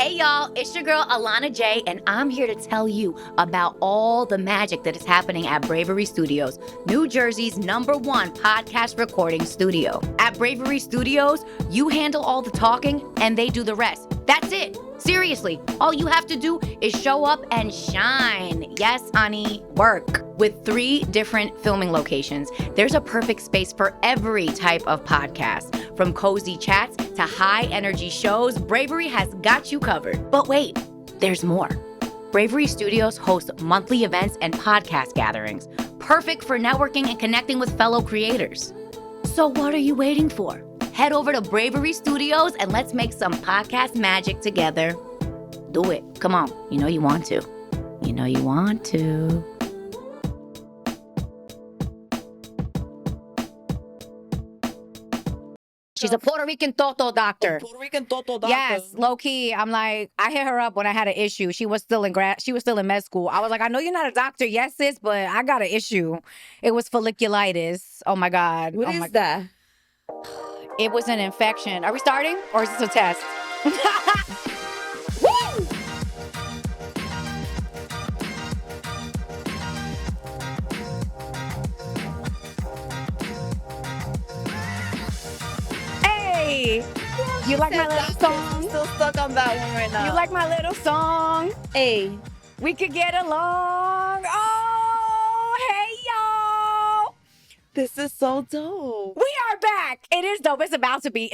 Hey y'all, it's your girl Alana J, and I'm here to tell you about all the magic that is happening at Bravery Studios, New Jersey's #1 podcast recording studio. At Bravery Studios, you handle all the talking and they do the rest. That's it. Seriously, all you have to do is show up and shine. Yes, honey, work. With 3 different filming locations, there's a perfect space for every type of podcast. From cozy chats to high-energy shows, Bravery has got you covered. But wait, there's more. Bravery Studios hosts monthly events and podcast gatherings, perfect for networking and connecting with fellow creators. So what are you waiting for? Head over to Bravery Studios and let's make some podcast magic together. Do it. Come on. You know you want to. You know you want to. She's a Puerto Rican Toto doctor. Puerto Rican Toto doctor. Yes, low key. I'm like, I hit her up when I had an issue. She was still in med school. I was like, I know you're not a doctor, yes, sis, but I got an issue. It was folliculitis. Oh my God. What is that? It was an infection. Are we starting or is this a test? Woo! Hey! You like my little song? I'm still stuck on that one right now. You like my little song? Hey. We could get along. Oh, hey, y'all. This is so dope. We are back. It is dope. It's about to be.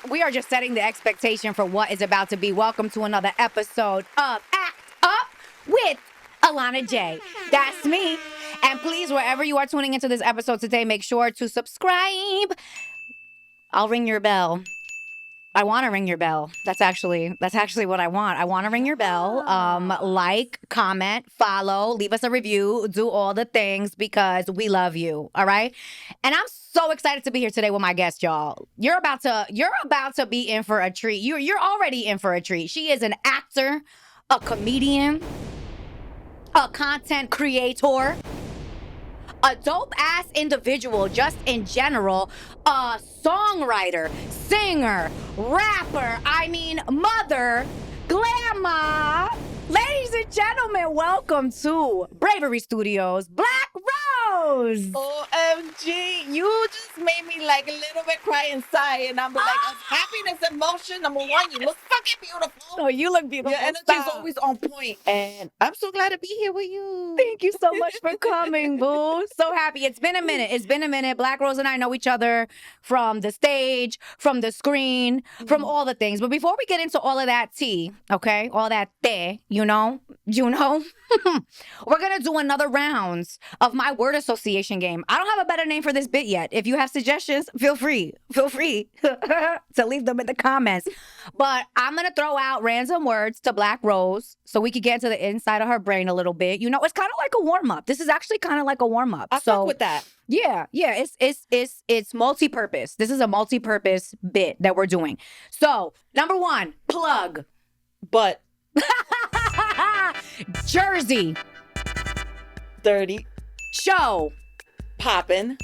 We are just setting the expectation for what is about to be. Welcome to another episode of Act Up with Alana J. That's me. And please, wherever you are tuning into this episode today, make sure to subscribe. I'll ring your bell. I want to ring your bell. That's actually what I want. I want to ring your bell. Like, comment, follow, leave us a review, do all the things because we love you. All right. And I'm so excited to be here today with my guest, y'all. You're about to be in for a treat. You're already in for a treat. She is an actor, a comedian, a content creator, a dope-ass individual just in general, a songwriter, singer, rapper, mother, glamour. Ladies and gentlemen, welcome to Bravery Studios, Black Rose. OMG, you just made me like a little bit cry inside. And I'm like, happiness, emotion, number 1, you look fucking beautiful. Oh, you look beautiful. Your energy's always on point. And I'm so glad to be here with you. Thank you so much for coming, boo. So happy. It's been a minute. Black Rose and I know each other from the stage, from the screen, from all the things. But before we get into all of that tea, okay, all that tea, you know, we're going to do another round of my word association game. I don't have a better name for this bit yet. If you have suggestions, feel free to leave them in the comments. But I'm going to throw out random words to Black Rose so we could get into the inside of her brain a little bit. You know, it's kind of like a warm-up. This is actually kind of like a warm-up. I fuck with that. Yeah, it's multi-purpose. This is a multi-purpose bit that we're doing. So, number 1, plug. But Jersey. Dirty. Show. Poppin'.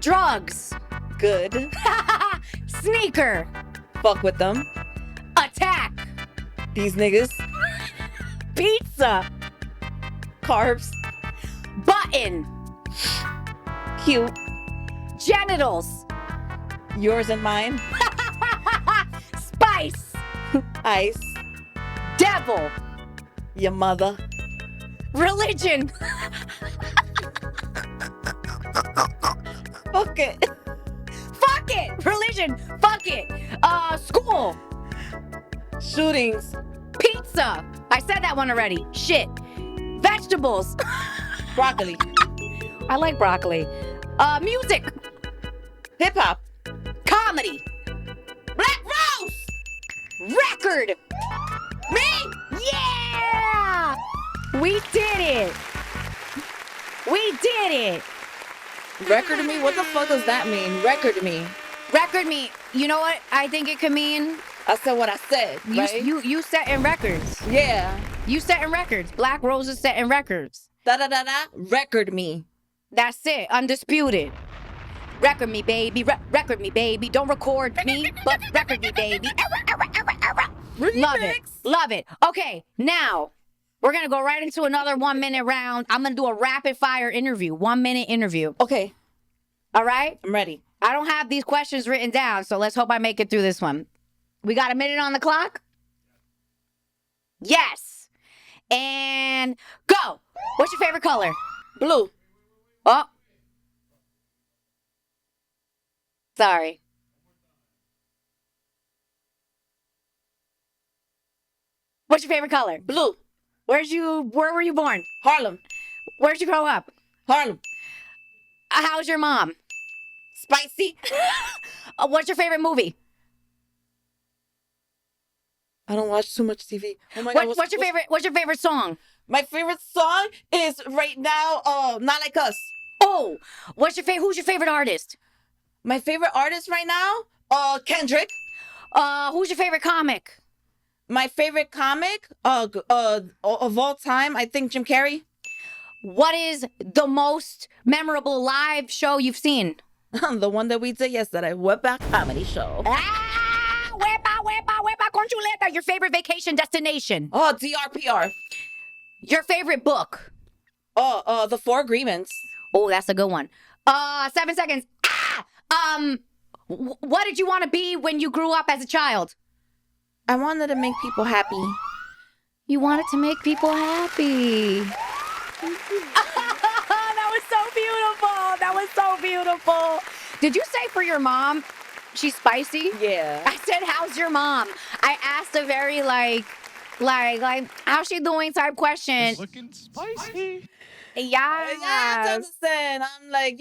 Drugs. Good. Sneaker. Fuck with them. Attack. These niggas. Pizza. Carbs. Button. Cute. Genitals. Yours and mine. Spice. Ice. Devil. Your mother. Religion. Fuck it. Fuck it. Religion. Fuck it. School. Shootings. Pizza. I said that one already. Shit. Vegetables. Broccoli. I like broccoli. Music. Hip hop. Comedy. Black Rose. Record. Me? Yeah! We did it. We did it. Record me? What the fuck does that mean? Record me. Record me. You know what I think it could mean? I said what I said, right? You setting records. Yeah. You setting records. Black Rose is setting records. Da-da-da-da. Record me. That's it. Undisputed. Record me, baby. Record me, baby. Don't record me, but record me, baby. Love it. Love it. Okay, now we're going to go right into another 1 minute round. I'm going to do a rapid fire interview, 1 minute interview. Okay, All right? I'm ready. I don't have these questions written down, so let's hope I make it through this one. We got a minute on the clock? Yes. And go. What's your favorite color? Blue. Oh. Sorry. What's your favorite color? Blue. Where were you born? Harlem. Where'd you grow up? Harlem. How's your mom? Spicy. What's your favorite movie? I don't watch too much TV. Oh my God. What's your favorite song? My favorite song is right now, Not Like Us. Oh, who's your favorite artist? My favorite artist right now, Kendrick. Who's your favorite comic? My favorite comic, of all time, I think Jim Carrey. What is the most memorable live show you've seen? The one that we did yesterday, What Back Comedy Show. Huepa, conchuleta. Your favorite vacation destination? Oh, DRPR. Your favorite book? The Four Agreements. Oh, that's a good one. 7 seconds. What did you want to be when you grew up as a child? I wanted to make people happy. You wanted to make people happy. That was so beautiful. That was so beautiful. Did you say for your mom, she's spicy? Yeah. I said, how's your mom? I asked a very like, how's she doing type question. Looking spicy. Yeah, I Yes. understand. I'm like,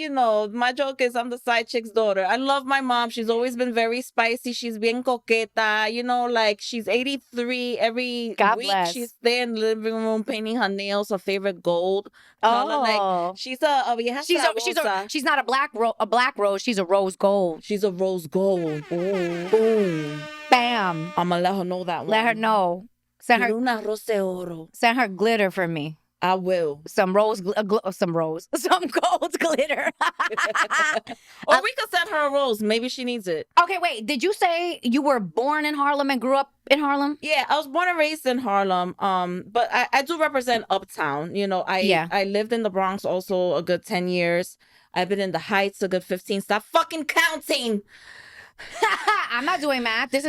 my joke is I'm the side chick's daughter. I love my mom. She's always been very spicy. She's bien coqueta. Like she's 83. Every God week bless. she's there in the living room painting her nails, her favorite gold color. Like she's a vieja sabrosa. She's not a black rose. She's a rose gold. She's a rose gold. Boom. Bam. I'ma let her know that one. Let her know. Send Quiero her, una rosa de oro. send her glitter for me. I will. Some gold glitter. Or we could send her a rose. Maybe she needs it. Okay, wait. Did you say you were born in Harlem and grew up in Harlem? Yeah, I was born and raised in Harlem. But I do represent Uptown. I lived in the Bronx also a good 10 years. I've been in the Heights a good 15. Stop fucking counting. I'm not doing math. This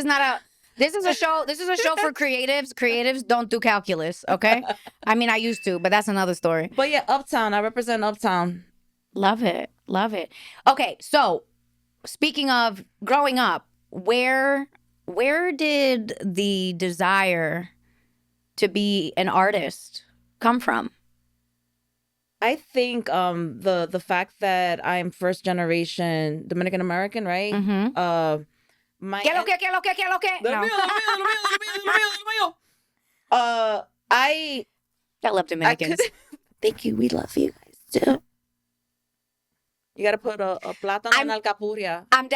is a show. This is a show for creatives. Creatives don't do calculus, okay? I mean, I used to, but that's another story. But yeah, Uptown. I represent Uptown. Love it. Love it. Okay, so speaking of growing up, where did the desire to be an artist come from? I think the fact that I'm first generation Dominican American, right? Mm-hmm. My ¿Qué lo que? No. I love Dominicans. Thank you. We love you guys too. You gotta put a plátano en alcapurria. I've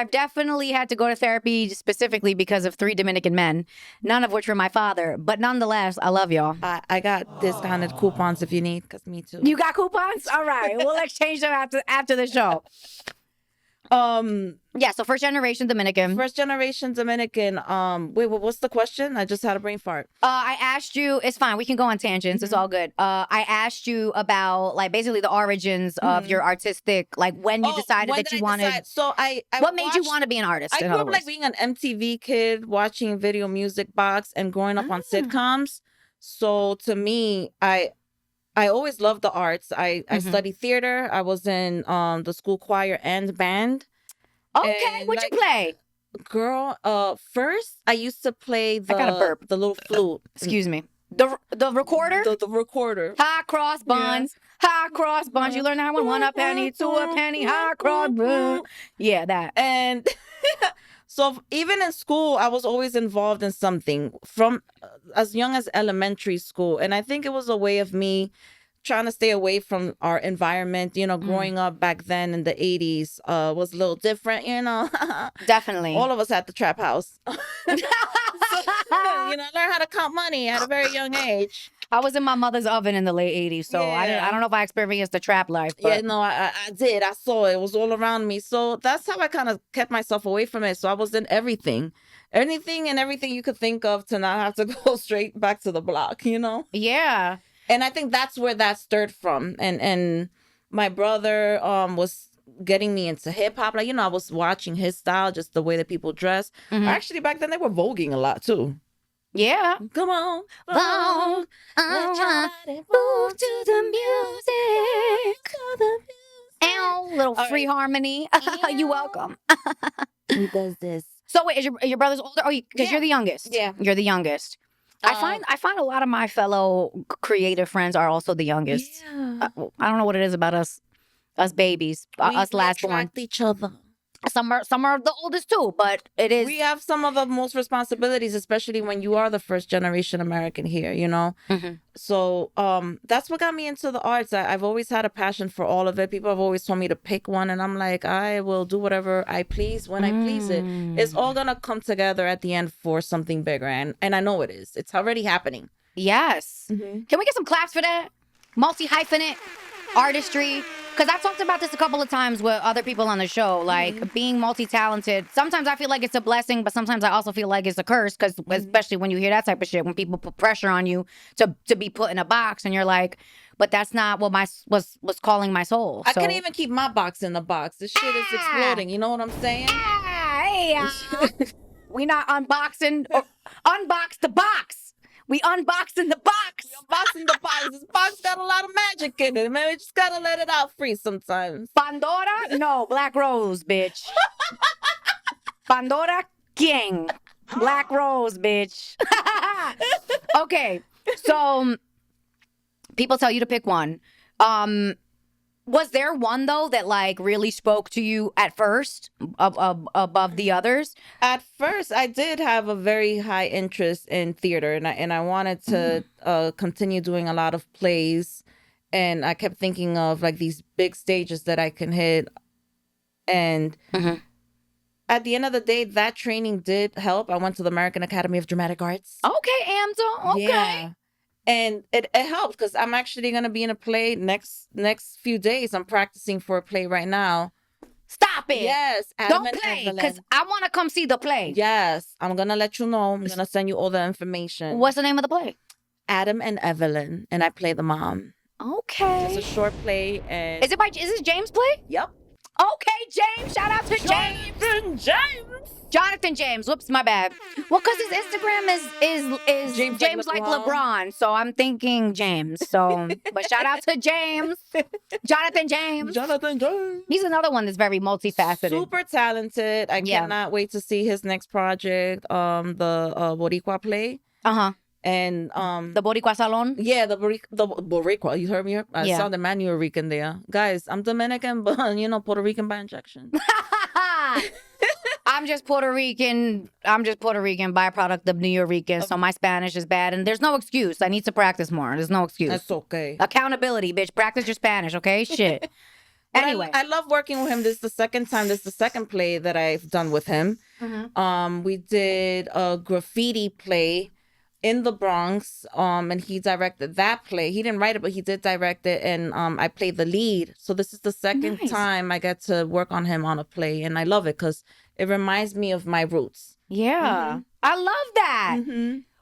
definitely had to go to therapy specifically because of 3 Dominican men, none of which were my father. But nonetheless, I love y'all. I got discounted coupons if you need, because me too. You got coupons? All right. We'll exchange them after the show. Yeah, so first generation Dominican. First generation Dominican. Wait, what's the question? I just had a brain fart. I asked you, it's fine, we can go on tangents, it's all good. I asked you about like basically the origins of your artistic, like when you decided that you wanted. So what made you want to be an artist? I grew up like being an MTV kid, watching Video Music Box and growing up on sitcoms. So to me, I always loved the arts. I studied theater. I was in the school choir and band. Okay, and, what'd you play? Girl, first I used to play the I got a burp. the little flute. Excuse me. The recorder? The recorder. High cross buns. Yeah. High cross buns. You learn that one a penny, 2 a penny, high cross buns. Yeah, that. And so even in school, I was always involved in something from as young as elementary school. And I think it was a way of me trying to stay away from our environment. Growing up back then in the 80s was a little different, Definitely. All of us had the trap house. I learned how to count money at a very young age. I was in my mother's oven in the late 80s, so Yeah. I don't know if I experienced the trap life. But... Yeah, no, I did. I saw it. It was all around me. So that's how I kind of kept myself away from it. So I was in everything. anything and everything you could think of to not have to go straight back to the block, you know? Yeah. And I think that's where that stirred from. And my brother was getting me into hip hop. Like, I was watching his style, just the way that people dress. Mhm. Actually, back then they were voguing a lot too. Yeah. Come on, Vogue, move to the music. Ow, little All free right. harmony. You welcome. Who does this? So wait, is your brother's older? Oh, because Yeah. you're the youngest. Yeah. You're the youngest. I find a lot of my fellow creative friends are also the youngest. Yeah. I don't know what it is about us babies, us last born. attract each other. Some are the oldest too, but it is. We have some of the most responsibilities, especially when you are the first generation American here, Mhm. So that's what got me into the arts. I've always had a passion for all of it. People have always told me to pick one, and I'm like, I will do whatever I please when I please it. It's all gonna come together at the end for something bigger, and I know it is. It's already happening. Yes. Mhm. Can we get some claps for that? Multi-hyphenate artistry. Because I've talked about this a couple of times with other people on the show, like being multi-talented. Sometimes I feel like it's a blessing, but sometimes I also feel like it's a curse. Because especially when you hear that type of shit, when people put pressure on you to be put in a box, and you're like, but that's not what was calling my soul. I So, couldn't even keep my box in the box. This shit is exploding. You know what I'm saying? We not unboxing or unbox the box. We unboxing the box. Unboxing the box. This box got a lot of magic in it, man. We just gotta let it out free sometimes. Pandora? No, Black Rose, bitch. Pandora King. Black Rose, bitch. Okay, so people tell you to pick one. Was there one though that like really spoke to you at first above the others? At first, I did have a very high interest in theater, and I wanted to continue doing a lot of plays, and I kept thinking of like these big stages that I can hit, and at the end of the day, that training did help. I went to the American Academy of Dramatic Arts. Okay, Amzo. Okay. Yeah. And it helps because I'm actually gonna be in a play next few days. I'm practicing for a play right now. Stop it. Yes, Adam Don't and play, Evelyn. because I want to come see the play. Yes, I'm gonna let you know. I'm gonna send you all the information. What's the name of the play? Adam and Evelyn, and I play the mom. Okay. It's a short play, and Is it James' play? Yep. Okay, James. Shout out to James. Jonathan James. Whoops, my bad. Well, because his Instagram is James like LeBron. So I'm thinking James. So, but shout out to James. Jonathan James. He's another one that's very multifaceted. Super talented. I cannot wait to see his next project. The Boricua play. And the Boricua Salon. Yeah, the Boricua. You heard me? I sounded man Puerto Rican there. Guys, I'm Dominican, but Puerto Rican by injection. I'm just Puerto Rican byproduct of New York, so my Spanish is bad, and there's no excuse. I need to practice more. There's no excuse. That's okay. Accountability, bitch. Practice your Spanish, okay? Shit. Anyway. I love working with him. This is the second time. This is the second play that I've done with him. We did a graffiti play in the Bronx, and he directed that play. He didn't write it, but he did direct it, and I played the lead. So this is the second time I get to work on him on a play, and I love it because it reminds me of my roots. Yeah, I love that.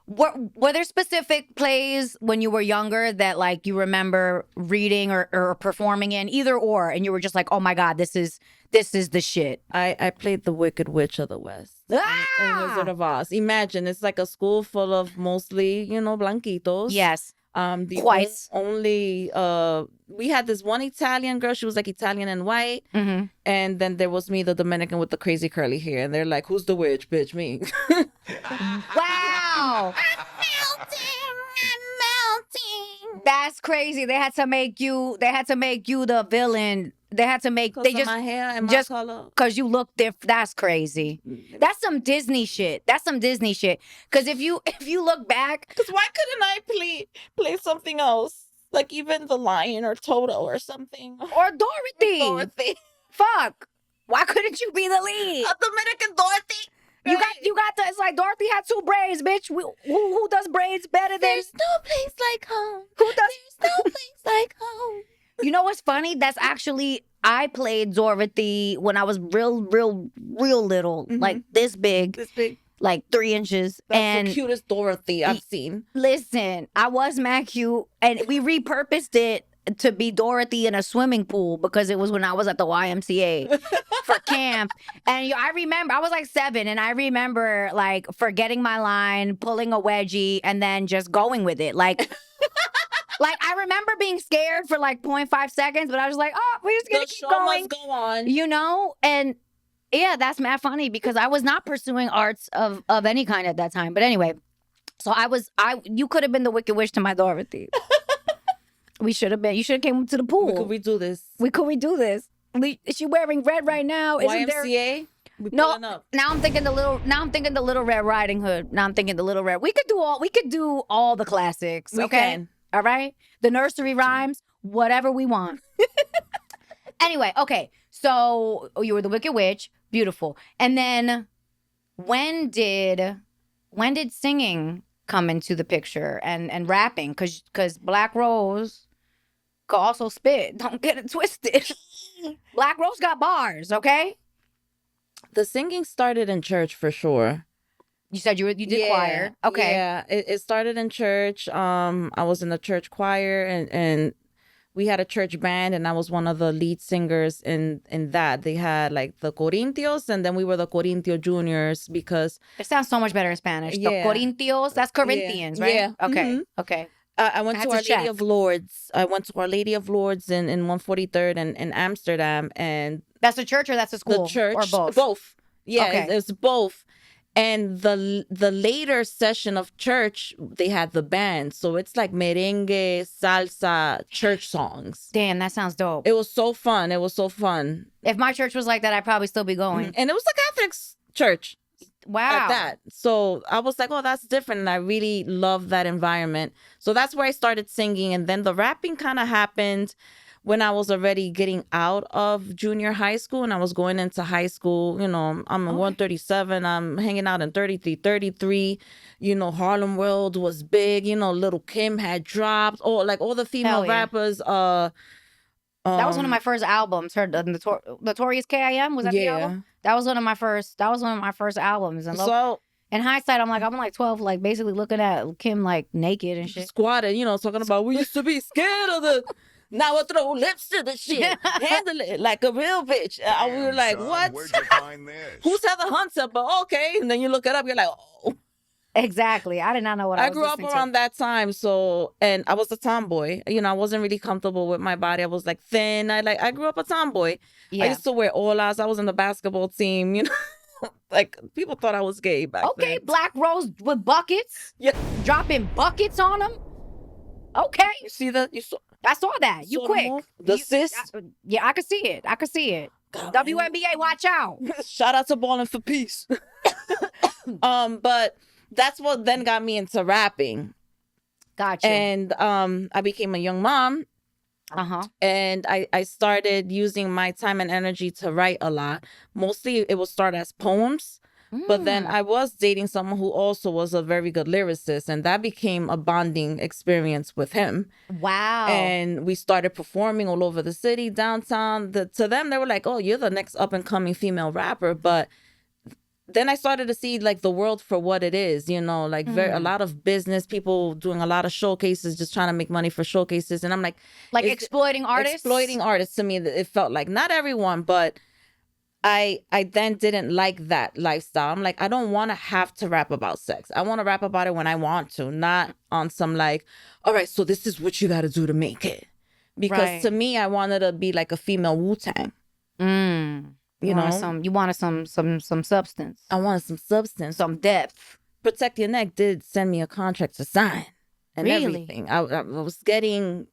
Were there specific plays when you were younger that like you remember reading or performing in, either or, and you were just like, oh my God, this is the shit? I played the Wicked Witch of the West. In Wizard of Oz. Imagine, it's like a school full of mostly, blanquitos. Yes. Twice. We had this one Italian girl. She was like Italian and white. And then there was me, the Dominican with the crazy curly hair. And they're like, who's the witch? Bitch, me. Wow. I'm melting. That's crazy. They had to make you the villain. They had to make my hair and my color. Because you look different. That's crazy. That's some Disney shit. Because if you look back, because why couldn't I play something else, like even the Lion or Toto or something, or Dorothy? Fuck. Why couldn't you be the lead? A Dominican Dorothy. Right? You got the. It's like Dorothy had 2 braids, bitch. Who does braids better than? There's no place like home. Who does? There's no place like home. You know what's funny? That's actually, I played Dorothy when I was real little, like this big. like 3 inches. That's and the cutest Dorothy I've seen. listen, I was mad cute, and we repurposed it to be Dorothy in a swimming pool because it was when I was at the YMCA for camp. And I remember I was like 7, and I remember like forgetting my line, pulling a wedgie, and then just going with it. Like I remember being scared for like 0.5 seconds, but I was like, oh, we're just gonna The keep show going. must go on. You know? And yeah, that's mad funny because I was not pursuing arts of any kind at that time. But anyway, so you could have been the Wicked Witch to my Dorothy. We should have been. You should have came to the pool. We could redo this. Is she wearing red right now? Isn't YMCA? there? No. Now I'm thinking the Little Red Riding Hood. Now I'm thinking the Little Red. We could do all the classics. We Okay. can. All right. The nursery rhymes. Whatever we want. Anyway. Okay. So you were the Wicked Witch. Beautiful. And then when did singing come into the picture and rapping? Because Black Rose could also spit. Don't get it twisted. Black Rose got bars, okay? The singing started in church for sure. You said you did choir. Okay. Yeah, it started in church. I was in the church choir, and we had a church band, and I was one of the lead singers in that. They had like the Corintios, and then we were the Corintio Juniors because It sounds so much better in Spanish. Yeah. The Corintios, that's Corinthians, right? Yeah. Okay. Mhm. Okay. I went I to had Our to Lady check. of Lourdes. I went to Our Lady of Lourdes in 143rd in Amsterdam, and That's a church or that's a school? the church Or both? both. Yeah, Okay. it's both. And the later session of church, they had the band, so it's like merengue, salsa, church songs. Damn, that sounds dope. It was so fun. It was so fun, If my church was like that, I'd probably still be going. and it was a Catholic church Wow. at that. So I was like, oh, that's different, and I really love that environment. So that's where I started singing, and then the rapping kind of happened when I was already getting out of junior high school and I was going into high school. You know, I'm in 137. I'm hanging out in 33. You know, Harlem World was big. You know, Little Kim had dropped. All the female Hell yeah. rappers. That was one of my first albums. Her Notorious K.I.M. was that the album? That was one of my first albums. And So in hindsight, I'm like 12, like basically looking at Kim like naked and shit. squatted, you know, talking about we used to be scared of the. Now I throw lips to the shit. Handle it like a real bitch. We were like, son, what? Where'd you find this? Who's Heather Hunter? But okay. And then you look it up, you're like, oh. Exactly. I did not know what I was grew up listening around to. that time, so, and I was a tomboy. You know, I wasn't really comfortable with my body. I was like thin. I grew up a tomboy. Yeah. I used to wear olas. I was in the basketball team. You know, like people thought I was gay back Okay, then. Black Rose with buckets. Yeah. Dropping buckets on them. Okay. You see that? You saw I saw that. You saw the quick. move? The sis. Yeah, I could see it. God, WNBA, watch out. Shout out to Ballin' for Peace. But that's what then got me into rapping. Gotcha. And I became a young mom. Uh-huh. And I started using my time and energy to write a lot. Mostly it would start as poems. But then I was dating someone who also was a very good lyricist, and that became a bonding experience with him. Wow. And we started performing all over the city, downtown. To them, they were like, oh, you're the next up-and-coming female rapper. But then I started to see like the world for what it is, you know, like a lot of business people doing a lot of showcases, just trying to make money for showcases. And I'm like exploiting artists? Exploiting artists, to me, it felt like not everyone, but I then didn't like that lifestyle. I'm like, I don't want to have to rap about sex. I want to rap about it when I want to, not on some like, all right, so this is what you got to do to make it. Because to me, I wanted to be like a female Wu-Tang. You know, you wanted some substance. I wanted some substance. Some depth. Protect Your Neck did send me a contract to sign and Really? everything. I was getting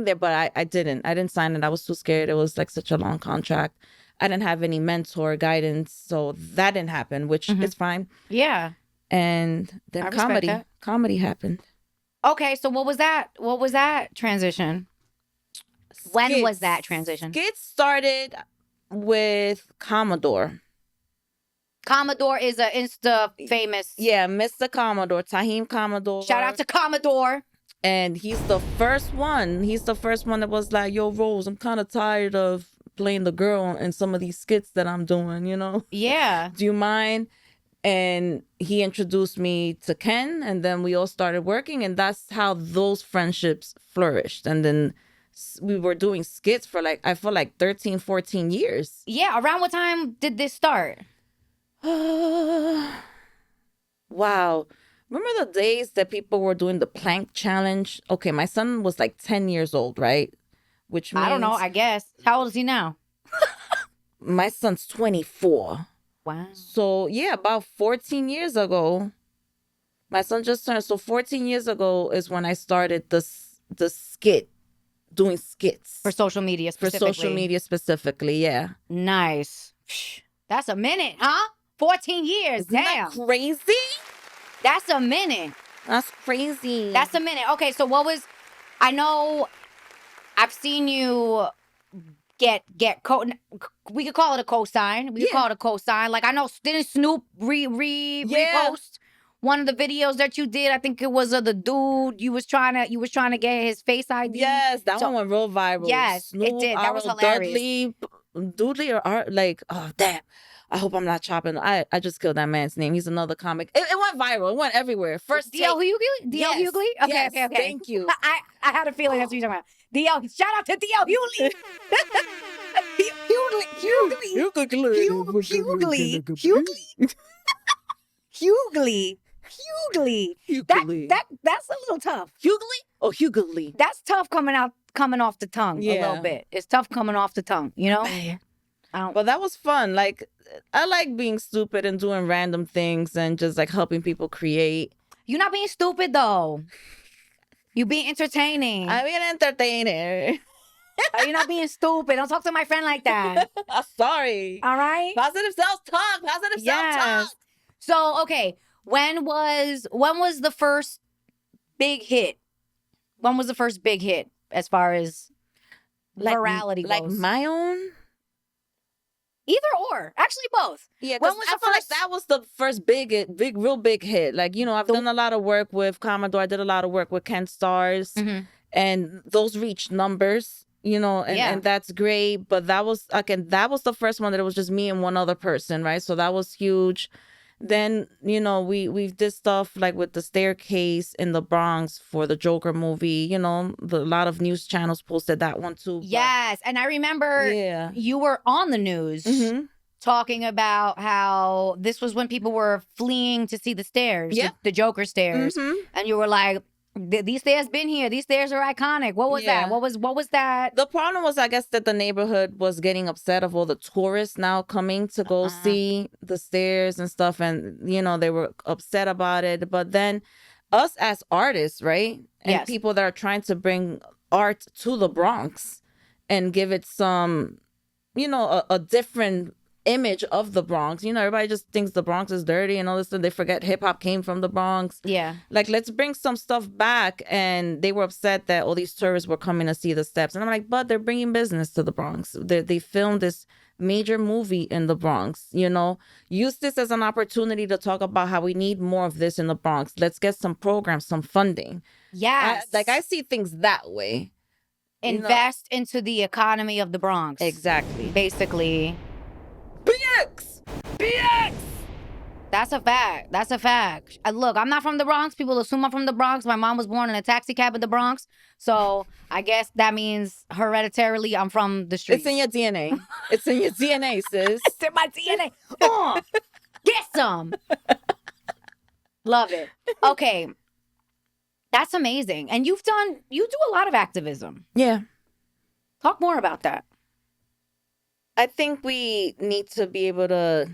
there, but I didn't sign it. I was too scared. It was like such a long contract. I didn't have any mentor guidance, so that didn't happen, which is fine. Yeah. And then I respect that. comedy happened. Okay, so what was that transition? When was that transition? Skits started with Commodore. Commodore is a Insta famous. Yeah, Mr. Commodore, Tahim Commodore. Shout out to Commodore. And he's the first one. He's the first one that was like, yo, Rose, I'm kind of tired of playing the girl in some of these skits that I'm doing, you know? Yeah. Do you mind? And he introduced me to Ken, and then we all started working, and that's how those friendships flourished. And then we were doing skits for like, I feel like 13, 14 years. Yeah, around what time did this start? Wow. Remember the days that people were doing the plank challenge? Okay, my son was like 10 years old, right? Which means I don't know, I guess. How old is he now? my son's 24. Wow. So yeah, about 14 years ago, my son just turned. So 14 years ago is when I started the skit, doing skits For social media for specifically. social media specifically. Yeah, Nice. Psh, that's a minute, huh? 14 years. isn't Damn. that crazy? That's a minute. That's crazy. That's a minute. Okay, so what was I know I've seen you get we could call it a cosign. We could Yeah. call it a cosign. Like I know didn't Snoop Yeah. repost one of the videos that you did? I think it was of the dude you was trying to get his face ID. Yes, that So- one went real viral. Yes, it Snoop, did. That was R.L. hilarious. Dudley or Art, like, oh damn. I hope I'm not chopping. I just killed that man's name. He's another comic. It went viral. It went everywhere. First D.L. take. Hughley? D.L. Yes, Hughley? Okay, yes, okay. thank you. I had a feeling that's what you're talking about. D.L. Shout out to D.L. Hughley. Hughley. That's a little tough. Hughley? Oh, Hughley. That's tough coming off the tongue a Yeah. little bit. It's tough coming off the tongue, you know? I don't, But that was fun. Like, I like being stupid and doing random things and just like helping people create. you're not being stupid though. You being entertaining. I'm an entertainer. You're not being stupid. Don't talk to my friend like that. I'm sorry. All right? Positive self-talk. Positive self-talk. Yes. So, okay, when was the first big hit? When was the first big hit as far as virality goes? Like my own? Either or. Actually, both. Yeah, When because was I the feel like first- that was the first real big hit. Like, you know, I've done a lot of work with Commodore. I did a lot of work with Ken Stars. Mhm. And those reached numbers, you know, and that's great. But that was, again, that was the first one that it was just me and one other person, right? So that was huge. Then, you know, we did stuff like with the staircase in the Bronx for the Joker movie. You know, a lot of news channels posted that one too. but- Yes. And I remember Yeah. you were on the news Mhm. talking about how this was when people were fleeing to see the stairs, Yeah. the Joker stairs. Mhm. And you were like, these stairs been here. These stairs are iconic. What was Yeah. that? What was that? The problem was, I guess, that the neighborhood was getting upset of all the tourists now coming to go see the stairs and stuff. And, you know, they were upset about it. But then us as artists, right? And Yes. people that are trying to bring art to the Bronx and give it some, you know, a different image of the Bronx. You know, everybody just thinks the Bronx is dirty and all this stuff. They forget hip hop came from the Bronx. Yeah. Like, let's bring some stuff back. And they were upset that all these tourists were coming to see the steps. And I'm like, but they're bringing business to the Bronx. They filmed this major movie in the Bronx, you know. Use this as an opportunity to talk about how we need more of this in the Bronx. Let's get some programs, some funding. Yes. I see things that way. you know. Invest into the economy of the Bronx. Exactly. Basically. BX! BX! That's a fact. That's a fact. Look, I'm not from the Bronx. People assume I'm from the Bronx. My mom was born in a taxi cab in the Bronx. So I guess that means hereditarily I'm from the streets. It's in your DNA. It's in your DNA, sis. It's in my DNA. Get some. Love it. Okay. That's amazing. And you do a lot of activism. Yeah. Talk more about that. I think we need to be able to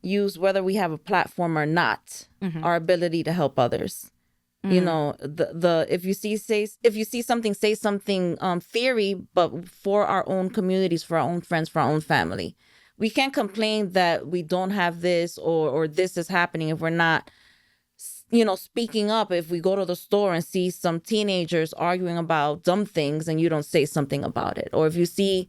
use, whether we have a platform or not, our ability to help others. You know, the if you see something, say something theory, but for our own communities, for our own friends, for our own family. We can't complain that we don't have this or this is happening if we're not, you know, speaking up. If we go to the store and see some teenagers arguing about dumb things and you don't say something about it, or if you see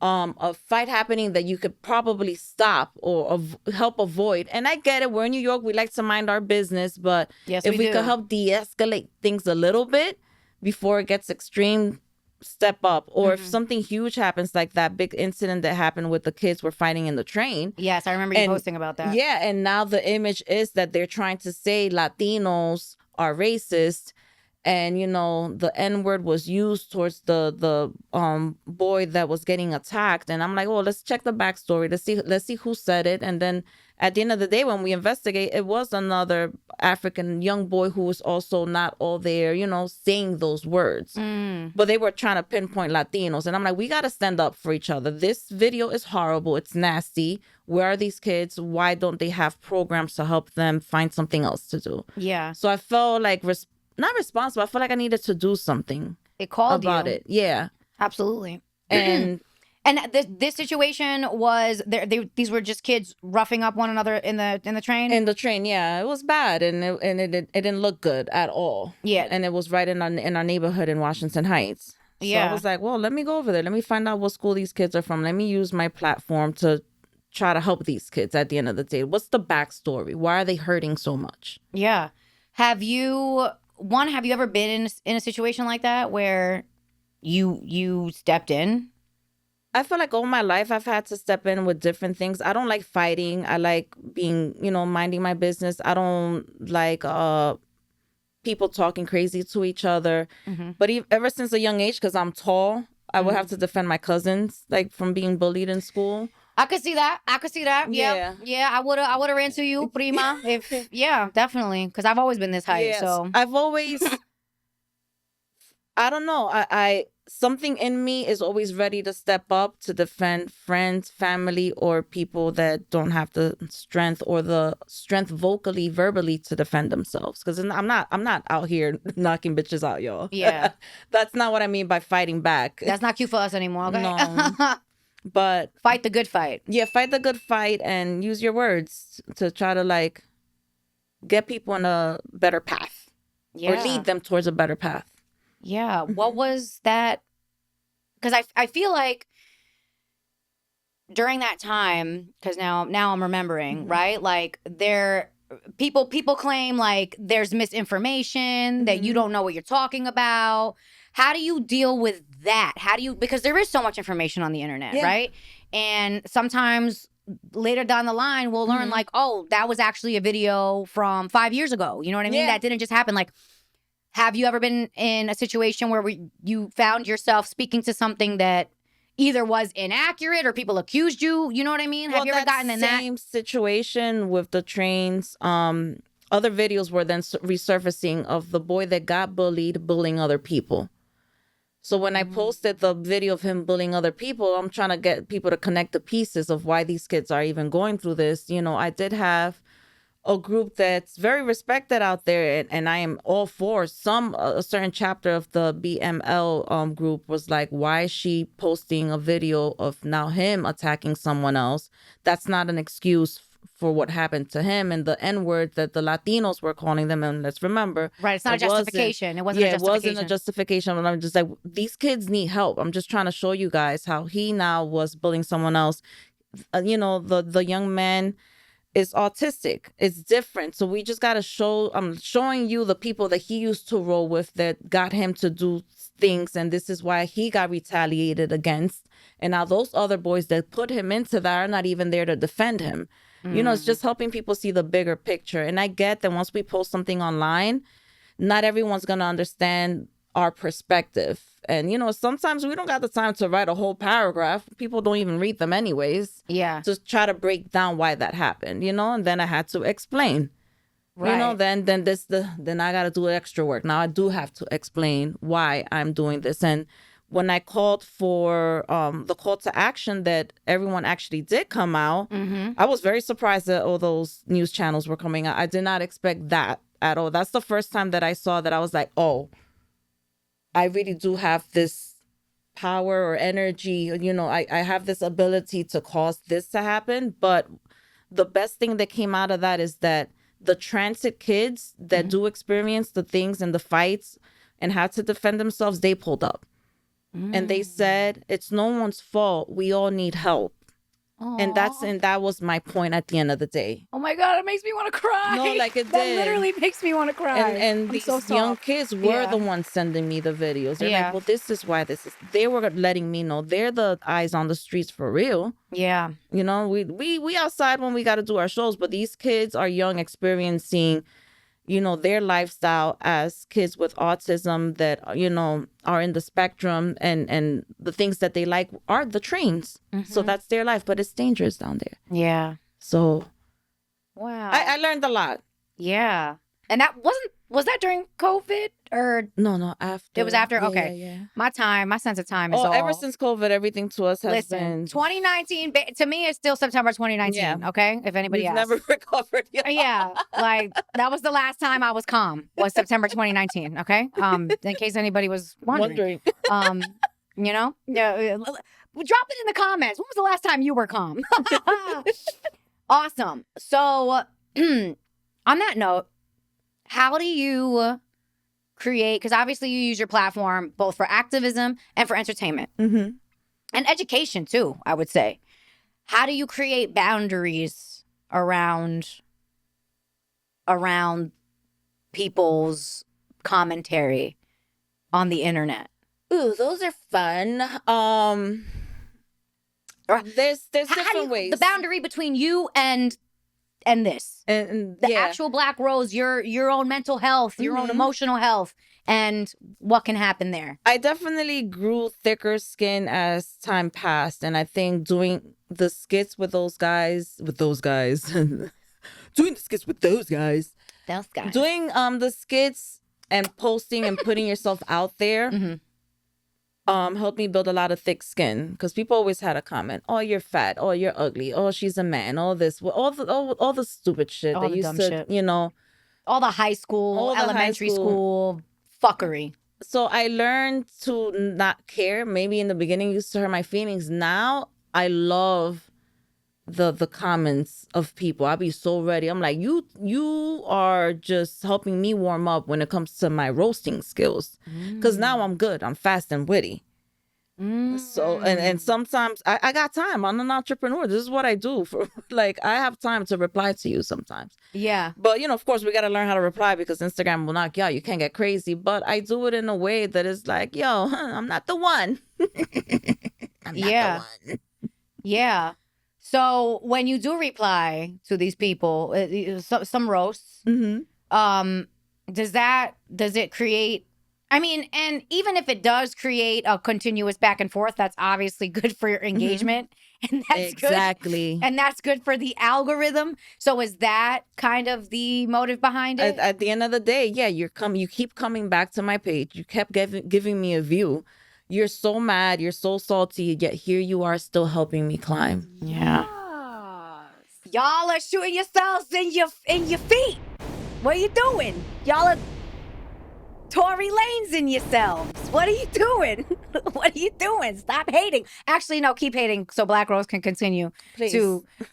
a fight happening that you could probably stop or help avoid. And I get it. We're in New York. We like to mind our business. But Yes, if we we do. could help de-escalate things a little bit before it gets extreme, step up, or if Mhm. something huge happens, like that big incident that happened with the kids were fighting in the train. Yes, I remember you And posting about that. yeah, and now the image is that they're trying to say Latinos are racist, and the N word was used towards the boy that was getting attacked. And I'm like, oh, let's check the backstory. Let's see who said it. And then at the end of the day, when we investigate, it was another African young boy who was also not all there, saying those words. Mm. But they were trying to pinpoint Latinos. And I'm like, we got to stand up for each other. This video is horrible. It's nasty. Where are these kids? Why don't they have programs to help them find something else to do? Yeah. So I felt like, not responsible, I felt like I needed to do something It called about you. it. Yeah. Absolutely. And And this situation was these were just kids roughing up one another in the train. in the train, yeah, it was bad, and it didn't look good at all. Yeah. And it was right in our neighborhood in Washington Heights. So Yeah. I was like, well, let me go over there. Let me find out what school these kids are from. Let me use my platform to try to help these kids at the end of the day. What's the backstory? Why are they hurting so much? Yeah. Have you ever been in a situation like that where you stepped in? I feel like all my life I've had to step in with different things. I don't like fighting. I like being, minding my business. I don't like people talking crazy to each other. Mm-hmm. But ever since a young age, because I'm tall, I would have to defend my cousins, like from being bullied in school. I could see that. Yeah. Yeah, I would have ran to you, prima. Yeah, definitely. Because I've always been this height. Yes. So I've always, I don't know. I something in me is always ready to step up to defend friends, family, or people that don't have the strength or the strength vocally, verbally to defend themselves. Because I'm not out here knocking bitches out, y'all. Yeah. That's not what I mean by fighting back. That's not cute for us anymore, okay? No. But fight the good fight. Yeah, fight the good fight and use your words to try to get people on a better path. Yeah. Or lead them towards a better path. Yeah. What was that? Because I feel like during that time, because now I'm remembering, right? Like people claim like there's misinformation, that you don't know what you're talking about. How do you deal with that? Because there is so much information on the internet, right? And sometimes later down the line, we'll learn like, oh, that was actually a video from 5 years ago. You know what I mean? That didn't just happen. Like, have you ever been in a situation where you found yourself speaking to something that either was inaccurate or people accused you? You know what I mean? Have you ever gotten in that same situation with the trains? Other videos were then resurfacing of the boy that got bullied, bullying other people. So when I posted the video of him bullying other people, I'm trying to get people to connect the pieces of why these kids are even going through this. I did have a group that's very respected out there, and I am all for a certain chapter of the BML group was like, why is she posting a video of now him attacking someone else? That's not an excuse for what happened to him and the N-word that the Latinos were calling them. And let's remember, right, it's not a justification. It wasn't a justification. It wasn't a justification. But I'm just like, these kids need help. I'm just trying to show you guys how he now was bullying someone else. The young man is autistic. It's different. So we just got to I'm showing you the people that he used to roll with that got him to do things. And this is why he got retaliated against. And now those other boys that put him into that are not even there to defend him. It's just helping people see the bigger picture. And I get that once we post something online, not everyone's going to understand our perspective. And, sometimes we don't got the time to write a whole paragraph. People don't even read them anyways. Yeah. To try to break down why that happened, and then I had to explain. Right. Then I got to do extra work. Now I do have to explain why I'm doing this. And when I called for the call to action that everyone actually did come out, I was very surprised that all those news channels were coming out. I did not expect that at all. That's the first time that I saw that. I was like, oh, I really do have this power or energy. I have this ability to cause this to happen. But the best thing that came out of that is that the transit kids that do experience the things and the fights and had to defend themselves, they pulled up. And they said, it's no one's fault. We all need help. And Aw. that was my point at the end of the day. Oh my God, it makes me want to cry. No, like it That did. literally makes me want to cry. And I'm these so young soft. kids were Yeah. the ones sending me the videos. They're Yeah. like, well, this is why this is. They were letting me know they're the eyes on the streets for real. Yeah. You know, we outside when we got to do our shows, but these kids are young, experiencing, you know, their lifestyle as kids with autism that, you know, are in the spectrum, and the things that they like are the trains. So that's their life, but it's dangerous down there. Yeah. So Wow. I learned a lot. Yeah. And was that during COVID or No, after. it was after? Yeah, Okay. yeah. My sense of time is Oh, all. ever since COVID, everything to us has Listen, been. 2019, to me, it's still September 2019. Yeah. Okay. If anybody We've asks. never recovered yet. Yeah. Like that was the last time I was calm was September 2019. Okay. In case anybody was wondering. You know? Yeah. Drop it in the comments. When was the last time you were calm? Awesome. So on that note, how do you create, because obviously you use your platform both for activism and for entertainment Mm-hmm. and education too, I would say. How do you create boundaries around people's commentary on the internet? Ooh, those are fun. There's How do different you, ways. the boundary between you and this, and the yeah. actual Black Rose, your own mental health, your own Mhm. emotional health, and what can happen there. I definitely grew thicker skin as time passed, and I think doing the skits with those guys, doing the skits with those guys, doing the skits and posting and putting yourself out there, Mhm. helped me build a lot of thick skin, because people always had a comment, oh, you're fat, oh, you're ugly, oh, she's a man, all this, all the stupid shit All that the used dumb to, shit. you know, All the high school, All the high elementary school. school fuckery. So I learned to not care. Maybe in the beginning used to hurt my feelings. Now I love the comments of people. I'll be so ready. I'm like, you are just helping me warm up when it comes to my roasting skills. Because now I'm good. I'm fast and witty. So and sometimes I got time. I'm an entrepreneur. This is what I do. For like, I have time to reply to you sometimes. Yeah. But, you know, of course, we got to learn how to reply, because Instagram will knock you out. You can't get crazy. But I do it in a way that is like, yo, I'm not the one. I'm not Yeah. the one. Yeah. So when you do reply to these people, some roasts, Mm-hmm. does it create, I mean, and even if it does create a continuous back and forth, that's obviously good for your engagement. And that's Exactly. good. And that's good for the algorithm. So is that kind of the motive behind it? At the end of the day, yeah, you keep coming back to my page. You kept giving me a view. You're so mad, you're so salty, yet here you are still helping me climb. Yeah. Y'all are shooting yourselves in your feet. What are you doing? Y'all are Tory Lanes in yourselves. What are you doing? What are you doing? Stop hating. Actually, no, keep hating so Black Rose can continue Please.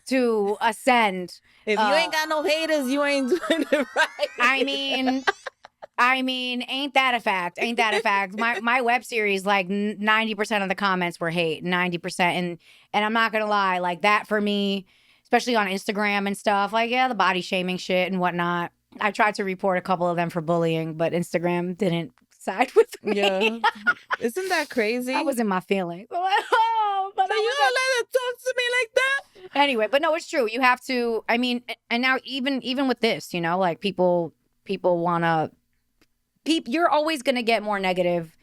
to ascend. If you ain't got no haters, you ain't doing it right. I mean, ain't that a fact? Ain't that a fact? My web series, like 90% of the comments were hate, 90%, and I'm not gonna lie, like that for me, especially on Instagram and stuff, like yeah, the body shaming shit and whatnot. I tried to report a couple of them for bullying, but Instagram didn't side with me. Yeah. Isn't that crazy? I was in my feelings. Oh, but So you gonna let her talk to me like that? Anyway, but no, it's true. You have to. I mean, and now even with this, you know, like people wanna. You're always gonna get more negative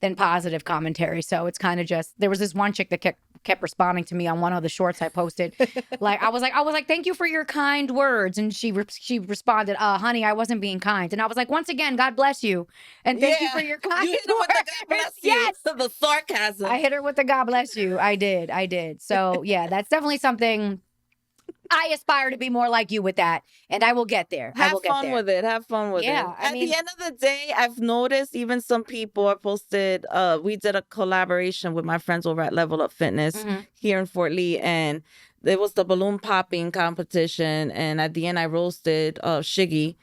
than positive commentary. So it's kind of just, there was this one chick that kept responding to me on one of the shorts I posted. Like I was like, thank you for your kind words, and she responded, honey, I wasn't being kind. And I was like, once again, God bless you, and thank you for your kind You hit her words. with the God bless you. Yes, The sarcasm. I hit her with the God bless you. I did. So yeah, that's definitely something. I aspire to be more like you with that, and I will get there. I will Have fun get there. with it. Have fun with it. Yeah, I At mean- the end of the day, I've noticed even some people are posted. We did a collaboration with my friends over at Level Up Fitness Mhm. here in Fort Lee, and it was the balloon popping competition. And at the end, I roasted Shiggy.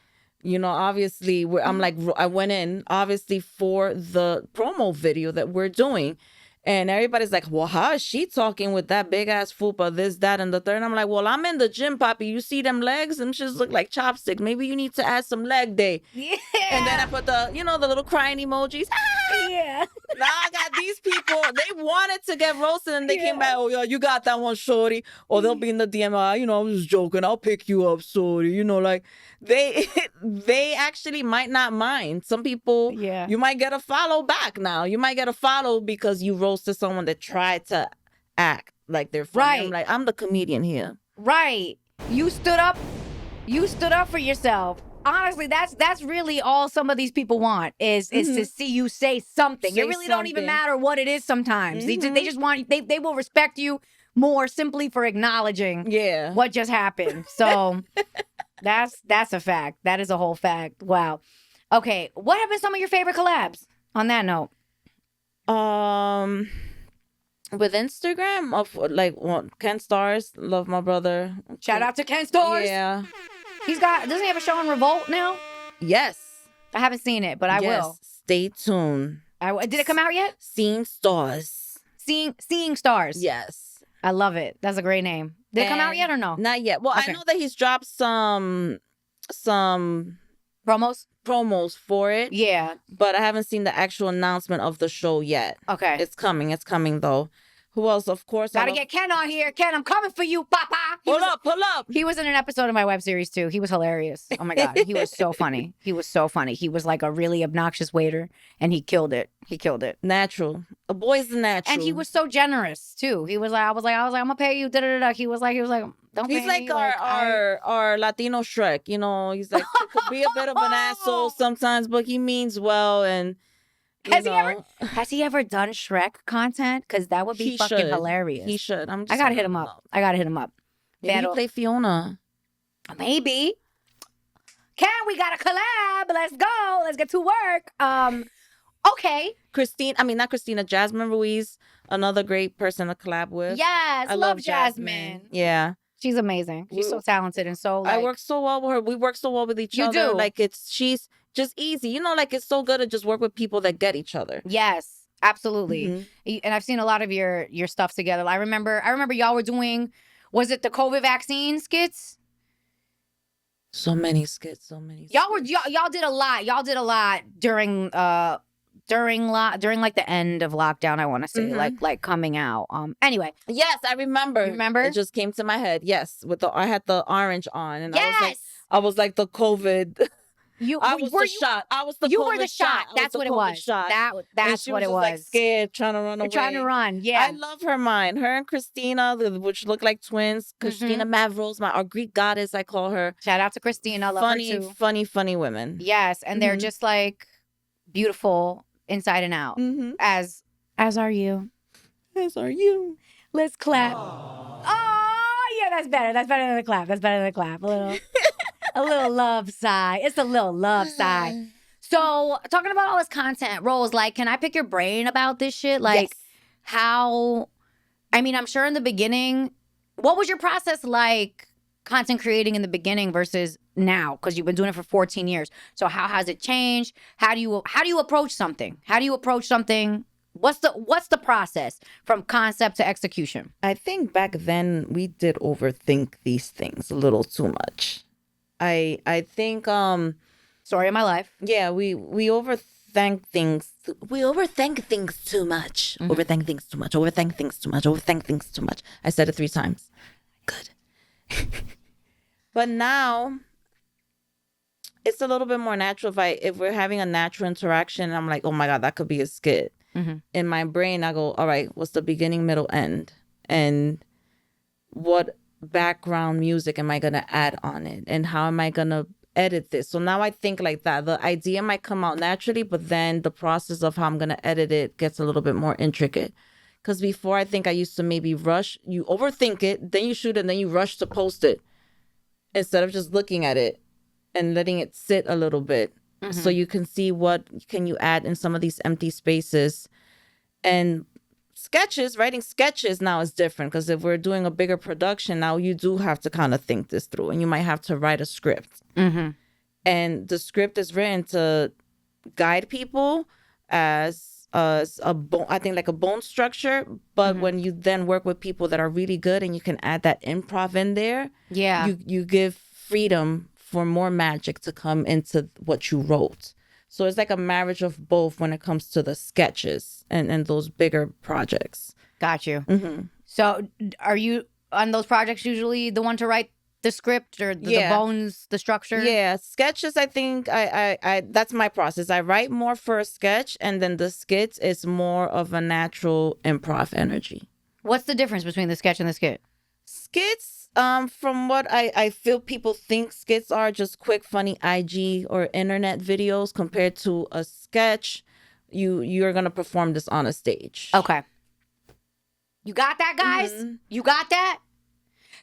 You know, obviously, I'm like, I went in obviously for the promo video that we're doing. And everybody's like, well, how is she talking with that big ass fupa, this, that, and the third? And I'm like, well, I'm in the gym, Poppy. You see them legs? Them shits look like chopsticks. Maybe you need to add some leg day. Yeah. And then I put the, the little crying emojis. Yeah. Now I got these people, they wanted to get roasted and they came back, oh, yeah, you got that one, shorty. Or they'll be in the DM, I was just joking. I'll pick you up, shorty. Like they actually might not mind. Some people, you might get a follow back now. You might get a follow because you roasted someone that tried to act like they're funny. Right. I'm like, I'm the comedian here. Right. You stood up for yourself. Honestly, that's really all some of these people want is to see you say something. It really don't even matter what it is sometimes. They just want they will respect you more simply for acknowledging what just happened. So that's a fact. That is a whole fact. Wow. Okay, what have been some of your favorite collabs on that note? With Instagram of Ken Stars, love my brother. Shout out to Ken Stars. Yeah. Doesn't he have a show on Revolt now? Yes. I haven't seen it, but I will. Stay tuned. Did it come out yet? Seeing Stars. Seeing Stars. Yes. I love it. That's a great name. Did it come out yet or no? Not yet. Well, okay. I know that he's dropped some promos for it. Yeah. But I haven't seen the actual announcement of the show yet. Okay. It's coming though. Who else? Of course. Gotta get Ken on here. Ken, I'm coming for you, Papa. Pull up. He was in an episode of my web series too. He was hilarious. Oh my God. He was so funny. He was like a really obnoxious waiter and he killed it. Natural. A boy's the natural. And he was so generous too. He was like, I was like, I'm gonna pay you. He was like, don't pay me. He's like our Latino Shrek. He's like, he could be a bit of an asshole sometimes, but he means well. And has he ever done Shrek content? Because that would be fucking hilarious. He should. I gotta hit him up. Maybe he play Fiona. Maybe. Ken, we got a collab. Let's go. Let's get to work. Okay. Not Christina. Jasmine Ruiz, another great person to collab with. Yes, I love Jasmine. Yeah. She's amazing. She's so talented and so I work so well with her. We work so well with each other. You do. Like she's just easy. It's so good to just work with people that get each other. Yes, absolutely. And I've seen a lot of your stuff together. I remember y'all were doing, was it the COVID vaccine skits? So many skits. Y'all did a lot. Y'all did a lot during like the end of lockdown, I want to say, like coming out. Anyway. Yes, I remember. You remember? It just came to my head. Yes, I had the orange on, and I was like the COVID. I was the shot. You were the shot. That's what it was. That's what it was. Like scared, trying to run away. Trying to run. Yeah. I love her mind. Her and Christina, which look like twins. Christina Mavros, our Greek goddess, I call her. Shout out to Christina. Love her too. Funny women. Yes, and they're just like beautiful inside and out. As are you. As are you. Let's clap. Oh, yeah, that's better. That's better than the clap. A little love sigh. It's a little love sigh. So, talking about all this content, Rose, like, can I pick your brain about this shit? Like, how, I'm sure in the beginning, what was your process like content creating in the beginning versus now? Because you've been doing it for 14 years. So, how has it changed? How do you approach something? What's the process from concept to execution? I think back then we did overthink these things a little too much. I think story of my life. Yeah, we overthink things. We overthink things too much. Overthink things too much. I said it 3 times. Good. But now it's a little bit more natural. If we're having a natural interaction, I'm like, oh my God, that could be a skit. In my brain, I go, all right, what's the beginning, middle, end? And what background music am I going to add on it? And how am I going to edit this? So now I think like that. The idea might come out naturally, but then the process of how I'm going to edit it gets a little bit more intricate. Because before, I think I used to maybe rush. You overthink it, then you shoot it, and then you rush to post it. Instead of just looking at it and letting it sit a little bit. So you can see what can you add in some of these empty spaces. And writing sketches now is different, because if we're doing a bigger production now, you do have to kind of think this through, and you might have to write a script. And the script is written to guide people as I think like a bone structure. But Mhm. when you then work with people that are really good and you can add that improv in there, Yeah. you give freedom for more magic to come into what you wrote. So it's like a marriage of both when it comes to the sketches and those bigger projects. Got you. Hmm. So are you on those projects usually the one to write the script or the Yeah. bones, the structure? Yeah, sketches. I think I that's my process. I write more for a sketch, and then the skits is more of a natural improv energy. What's the difference between the sketch and the skit? Skits, from what I feel people think skits are just quick, funny IG or internet videos compared to a sketch. You're gonna perform this on a stage. Okay. You got that, guys? Mhm. You got that?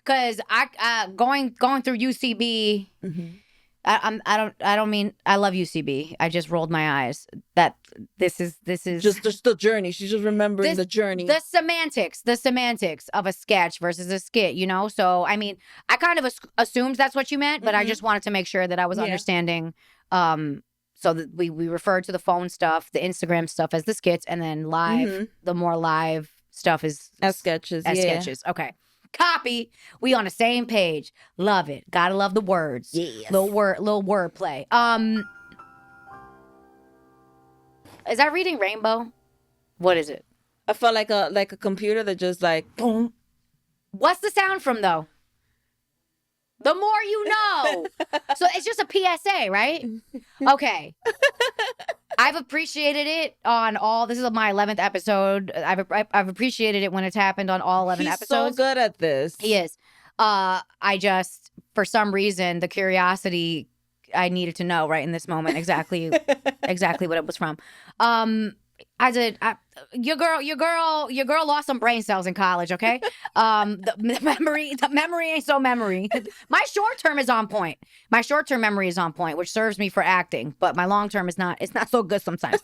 Because I going through UCB. Mhm. I don't mean I love UCB. I just rolled my eyes. That this is Just the journey. She's just remembering This- the journey. the semantics of a sketch versus a skit, you know? So, I mean, I kind of assumed that's what you meant, but I Mhm. just wanted to make sure that I was Yeah. understanding. So that we referred to the phone stuff, the Instagram stuff as the skits, and then live, Mhm. the more live stuff is As sketches. as Yeah. sketches. Okay. Copy. We on the same page. Love it. Gotta love the words. Yes. Little word play. Is that Reading Rainbow? What is it? I felt like a computer that just like boom. What's the sound from though? The more you know. So it's just a PSA, right? Okay. I've appreciated it on all. This is my 11th episode. I've appreciated it when it's happened on all 11 He's episodes. so good at this. He is. I just, for some reason, the curiosity, I needed to know right in this moment exactly what it was from. Your girl lost some brain cells in college. Okay, the memory ain't so memory. My short term is on point. My short term memory is on point, which serves me for acting. But my long term is not. It's not so good sometimes.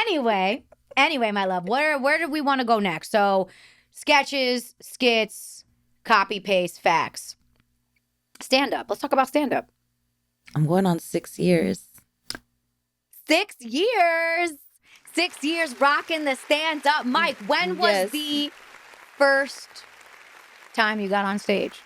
Anyway, my love, where do we want to go next? So, sketches, skits, copy paste, facts, stand up. Let's talk about stand up. I'm going on 6 years. 6 years. 6 years rocking the stand up mic. When was Yes. the first time you got on stage?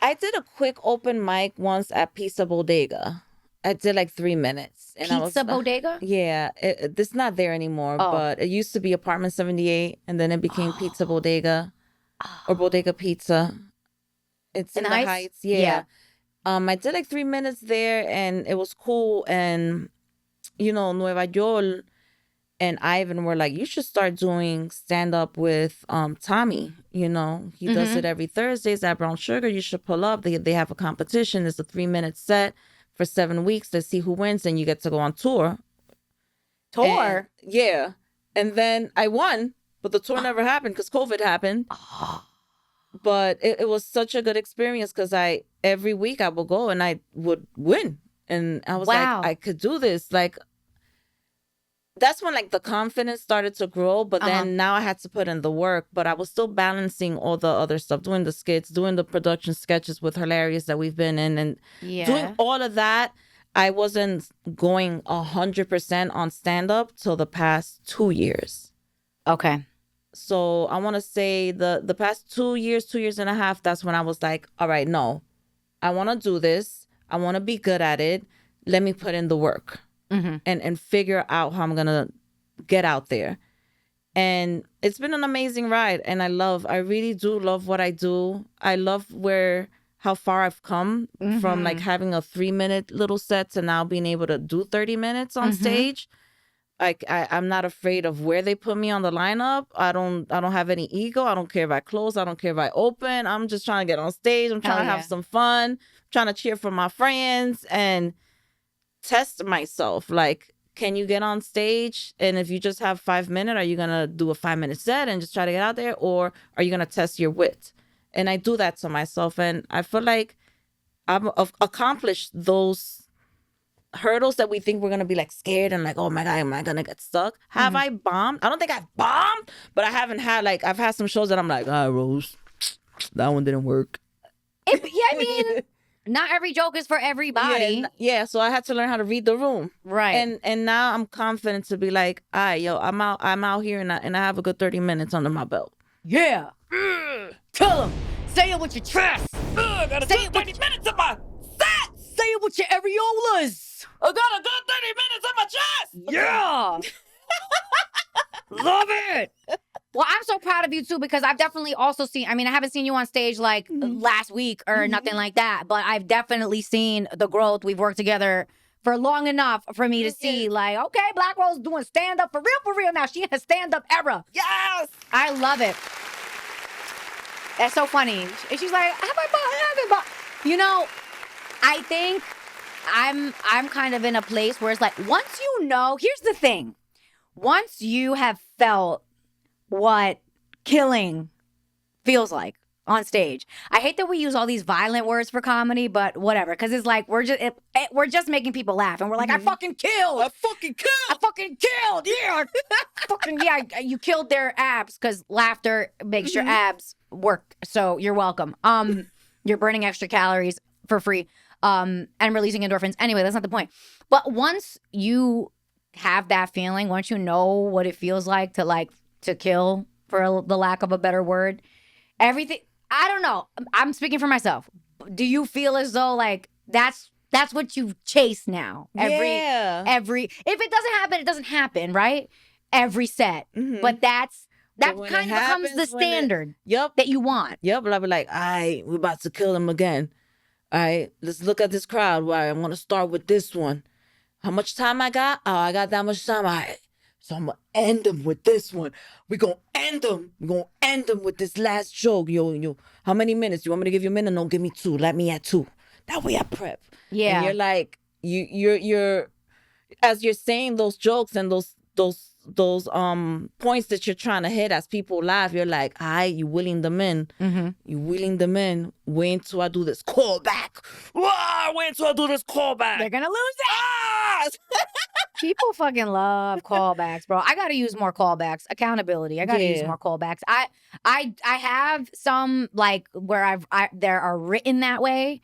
I did a quick open mic once at Pizza Bodega. I did like 3 minutes. And I was, Pizza Bodega? Yeah, it's not there anymore, Oh. but it used to be Apartment 78, and then it became Pizza Bodega or Bodega Pizza. It's in the Heights. Yeah. I did like 3 minutes there, and it was cool. And Nueva York and Ivan were like, you should start doing stand up with Tommy. He does it every Thursdays at Brown Sugar. You should pull up. They have a competition. It's a 3-minute set for 7 weeks. Let's see who wins, and you get to go on tour. Tour? Yeah. And then I won, but the tour never happened because COVID happened. But it was such a good experience because every week I would go and I would win. And I was Wow. like, I could do this. Like, that's when like the confidence started to grow. But then now I had to put in the work. But I was still balancing all the other stuff, doing the skits, doing the production sketches with Hilarious that we've been in, and doing all of that. I wasn't going 100% on stand up till the past 2 years. Okay. So I want to say the past 2 years, 2.5 years, that's when I was like, all right, no, I want to do this. I want to be good at it. Let me put in the work and figure out how I'm going to get out there. And it's been an amazing ride. And I really do love what I do. I love how far I've come from like having a 3-minute little set to now being able to do 30 minutes on stage. Like I'm not afraid of where they put me on the lineup. I don't have any ego. I don't care if I close. I don't care if I open. I'm just trying to get on stage. I'm trying to have some fun. I'm trying to cheer for my friends and test myself. Like, can you get on stage? And if you just have 5 minutes, are you gonna do a 5-minute set and just try to get out there, or are you gonna test your wit? And I do that to myself, and I feel like I've accomplished those hurdles that we think we're gonna be like scared and like, oh my God, am I gonna get stuck? Have I bombed? I don't think I've bombed, but I haven't had I've had some shows that I'm like, Rose, that one didn't work. I mean, Not every joke is for everybody. Yeah, so I had to learn how to read the room. Right. And now I'm confident to be like, all right, yo, I'm out here and I have a good 30 minutes under my belt. Yeah. Tell them. Say it with your chest. I got a Say good it 30 minutes on my set. Say it with your areolas. I got a good 30 minutes on my chest. Yeah. Love it. Well, I'm so proud of you too, because I've definitely also seen, I haven't seen you on stage like last week or nothing like that, but I've definitely seen the growth. We've worked together for long enough for me to see like, okay, Black Rose doing stand-up for real now. She in a stand-up era. Yes. I love it. That's so funny. And she's like, have I bought? You know, I think I'm kind of in a place where it's like, once you know, here's the thing. Once you have felt what killing feels like on stage. I hate that we use all these violent words for comedy, but whatever, because it's like we're just making people laugh, and we're like, I fucking killed. I fucking killed. Yeah. Fucking yeah. You killed their abs because laughter makes your abs work. So you're welcome. You're burning extra calories for free. And releasing endorphins. Anyway, that's not the point. But once you have that feeling, once you know what it feels like to kill, for the lack of a better word, everything, I don't know, I'm speaking for myself. Do you feel as though like that's what you chase now? Every if it doesn't happen, it doesn't happen, right? Every set. But that kind of becomes the standard that you want. But I'll be like, all right, we're about to kill him again. All right, let's look at this crowd. Right, I'm gonna start with this one. How much time I got? Oh, I got that much time. All right. So I'm gonna end them with this one. We're gonna end them. We're gonna end them with this last joke. Yo. How many minutes? You want me to give you a minute? No, give me 2. Let me at 2. That way I prep. Yeah. And you're like, you're as you're saying those jokes and those points that you're trying to hit as people laugh, you're like, you wheeling them in. You wheeling them in. Wait until I do this callback. Wait until I do this callback. They're gonna lose it. People fucking love callbacks, bro. I gotta use more callbacks. Accountability. I gotta use more callbacks. I have some like where there are written that way,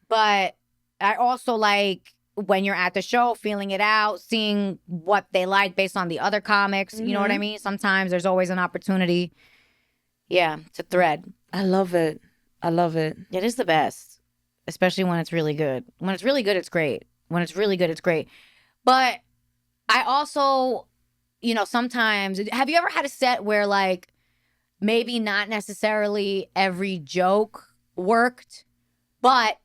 but I also like when you're at the show, feeling it out, seeing what they like based on the other comics. You know what I mean? Sometimes there's always an opportunity, to thread. I love it. It is the best, especially when it's really good. When it's really good, it's great. When it's really good, it's great. But I also, sometimes, have you ever had a set where like maybe not necessarily every joke worked, but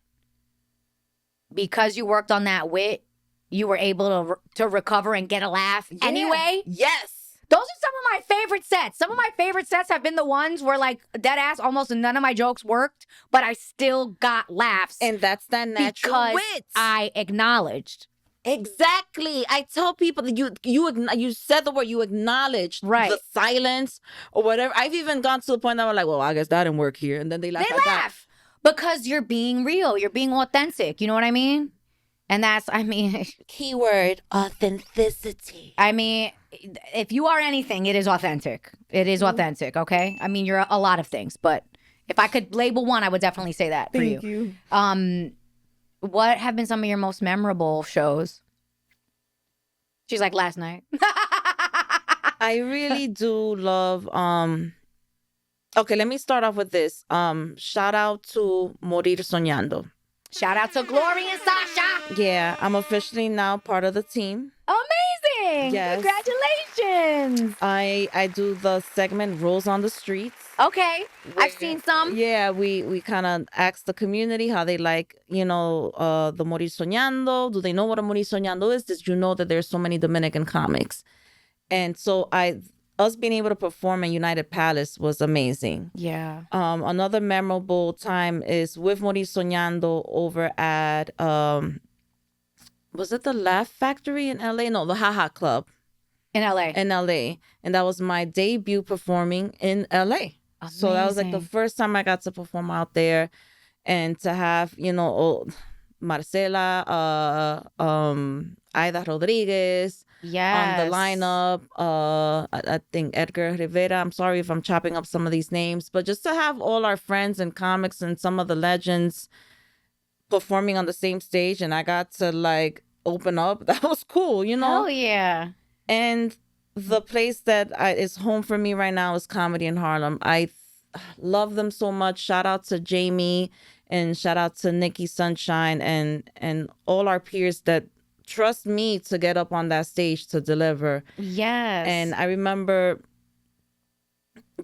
because you worked on that wit, you were able to recover and get a laugh anyway? Yes. Those are some of my favorite sets. Some of my favorite sets have been the ones where like dead ass almost none of my jokes worked, but I still got laughs. And that's that natural because wit. I acknowledged. Exactly. I tell people that you said the word, you acknowledged the silence or whatever. I've even gone to the point that I'm like, well, I guess that didn't work here. And then they laugh at that. Because you're being real. You're being authentic. You know what I mean? And that's, keyword, authenticity. If you are anything, it is authentic. It is authentic, okay? You're a lot of things, but if I could label one, I would definitely say that for you. Thank you. What have been some of your most memorable shows? She's like, last night. I really do love, okay, let me start off with this. Shout out to Morir Soñando. Shout out to Glory and Sasha. Yeah, I'm officially now part of the team. Amazing. Yes. Congratulations. I do the segment Rules on the Streets. Okay. I've seen some. Yeah, we kind of ask the community how they like, the Morir Soñando. Do they know what a Morir Soñando is? Did you know that there's so many Dominican comics? And so us being able to perform in United Palace was amazing. Yeah. Another memorable time is with Morir Soñando over at was it the Laugh Factory in LA? No, the Haha Club. In LA. And that was my debut performing in LA. Amazing. So that was like the first time I got to perform out there, and to have, Marcela, Aida Rodriguez on the lineup. I think Edgar Rivera. I'm sorry if I'm chopping up some of these names, but just to have all our friends and comics and some of the legends performing on the same stage and I got to like open up. That was cool, you know? Oh yeah. And the place that is home for me right now is Comedy in Harlem. I love them so much. Shout out to Jamie and shout out to Nikki Sunshine and all our peers that trust me to get up on that stage to deliver. Yes. And I remember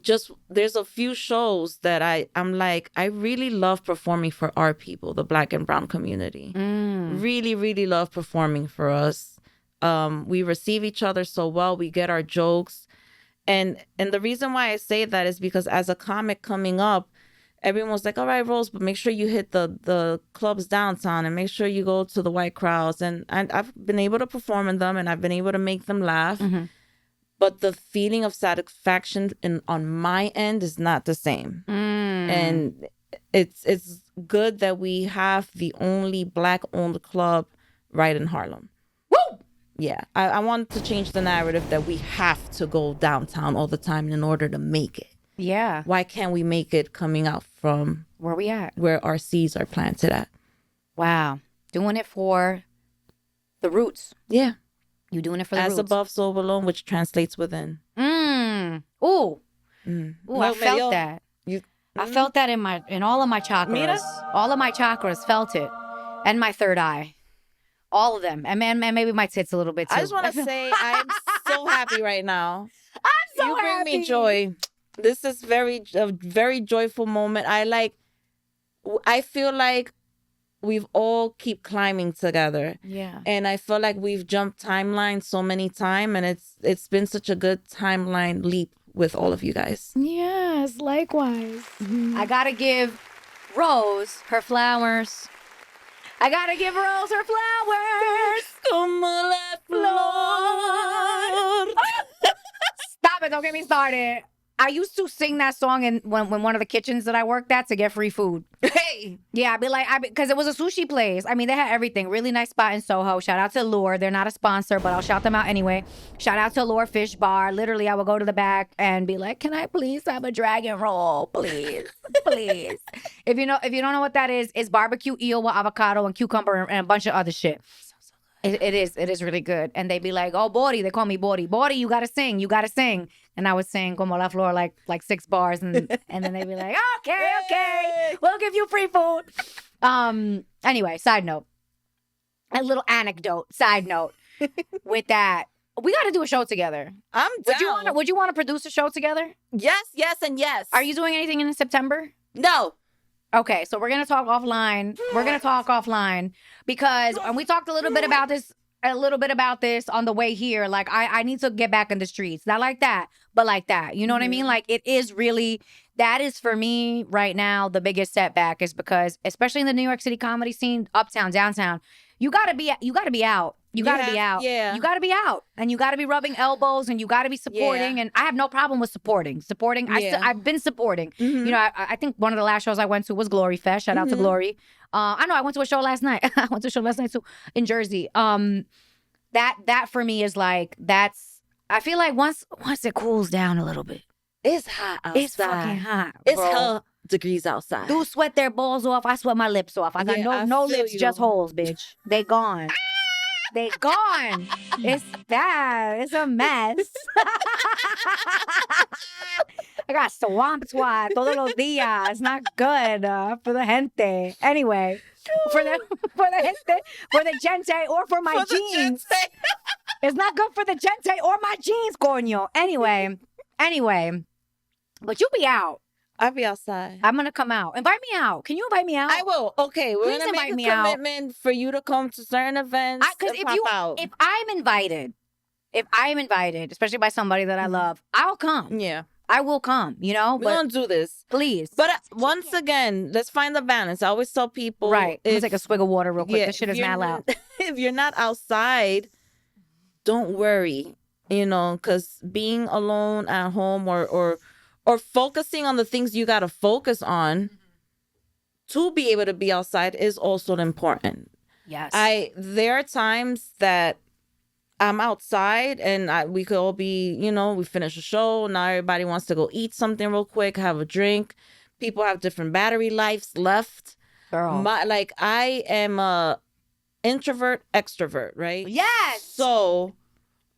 just there's a few shows that I'm like, I really love performing for our people, the Black and Brown community. Really, really love performing for us. We receive each other so well. We get our jokes. And the reason why I say that is because as a comic coming up, everyone was like, all right, Rose, but make sure you hit the clubs downtown and make sure you go to the white crowds. And I've been able to perform in them and I've been able to make them laugh. But the feeling of satisfaction on my end is not the same. And it's good that we have the only Black-owned club right in Harlem. Woo! Yeah, I want to change the narrative that we have to go downtown all the time in order to make it. Yeah. Why can't we make it coming out from Where we at? where our seeds are planted at? Wow. Doing it for the roots. Yeah. You doing it for the As roots. above, so below, which translates within. Ooh. Mm. Ooh, I felt that. I felt that in all of my chakras. Mira. All of my chakras felt it. And my third eye. All of them. And maybe my tits a little bit too. I just want to say I'm so happy right now. I'm so you bring happy. me joy. This is a very joyful moment. I feel like we've all keep climbing together. Yeah. And I feel like we've jumped timelines so many times, and it's been such a good timeline leap with all of you guys. Yes, likewise. I gotta give Rose her flowers. I gotta give Rose her flowers. Como la flor. Stop it, don't get me started. I used to sing that song in when one of the kitchens that I worked at to get free food. Hey. Yeah, I'd be like, because it was a sushi place. I mean, they had everything. Really nice spot in Soho. Shout out to Lure. They're not a sponsor, but I'll shout them out anyway. Shout out to Lure Fish Bar. Literally, I would go to the back and be like, "Can I please have a dragon roll, please, please?" If you don't know what that is, it's barbecue eel with avocado and cucumber and a bunch of other shit. It is really good. And they'd be like, "Oh, Bori," they call me Bori. Bori, you gotta sing, And I would sing Como la Flor like 6 bars, and then they'd be like, okay, we'll give you free food. Anyway, side note. A little anecdote, side note. With that, we gotta do a show together. I'm down. Would you want to produce a show together? Yes, and yes. Are you doing anything in September? No. Okay, so we're gonna talk offline. Because and we talked a little bit about this on the way here. Like I need to get back in the streets. Not like that, but like that. You know what I mean? Like it is really, that is for me right now the biggest setback, is because especially in the New York City comedy scene, uptown, downtown, you gotta be out. You gotta be out. Yeah. You gotta be out, and you gotta be rubbing elbows, and you gotta be supporting. Yeah. And I have no problem with supporting. Yeah. I've been supporting. You know, I think one of the last shows I went to was Glory Fest. Shout out to Glory. I know I went to a show last night. I went to a show last night too in Jersey. That for me is like, that's, I feel like once it cools down a little bit, It's hot outside. it's fucking hot. It's bro. hell degrees outside. Dudes sweat their balls off. I sweat my lips off. I got Yeah, I no feel lips, you. just holes, bitch. They gone. They gone. It's bad. It's a mess. I got swamp twat todos los días. It's not good for the gente. Anyway, for the gente, or for my jeans. It's not good for the gente or my jeans, coño. Anyway, but you be out. I'll be outside. I'm gonna come out. Invite me out. Can you invite me out? I will. Okay, we're Please gonna make invite a me out. commitment for you to come to certain events. Because and pop out. if I'm invited, especially by somebody that I love, I'll come. Yeah, I will come. You know, we but don't do this. please. But once again, let's find the balance. I always tell people, Right. Let me take a swig of water real quick. yeah, This shit if is you're mad loud. If you're not outside, don't worry. You know, because being alone at home or focusing on the things you gotta focus on to be able to be outside is also important. Yes. There are times that I'm outside and we could all be, you know, we finish a show. Now everybody wants to go eat something real quick, have a drink. People have different battery lives left. Girl. Like I am a introvert extrovert, right? Yes. So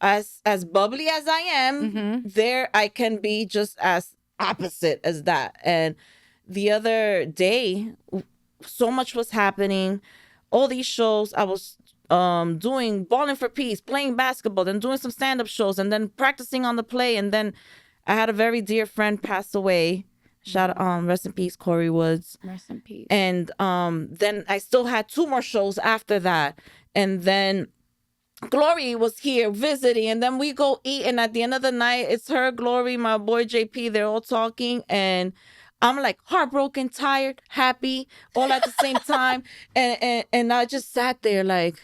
as bubbly as I am, Mhm. there I can be just as opposite as that. And the other day, so much was happening. All these shows I was doing, Balling for Peace, playing basketball, then doing some stand-up shows, and then practicing on the play. And then I had a very dear friend pass away. Shout out, rest in peace, Corey Woods. Rest in peace. And then I still had 2 more shows after that. And then Glory was here visiting, and then we go eat, and at the end of the night, it's her, Glory, my boy JP, they're all talking, and I'm like heartbroken, tired, happy, all at the same time. And I just sat there like,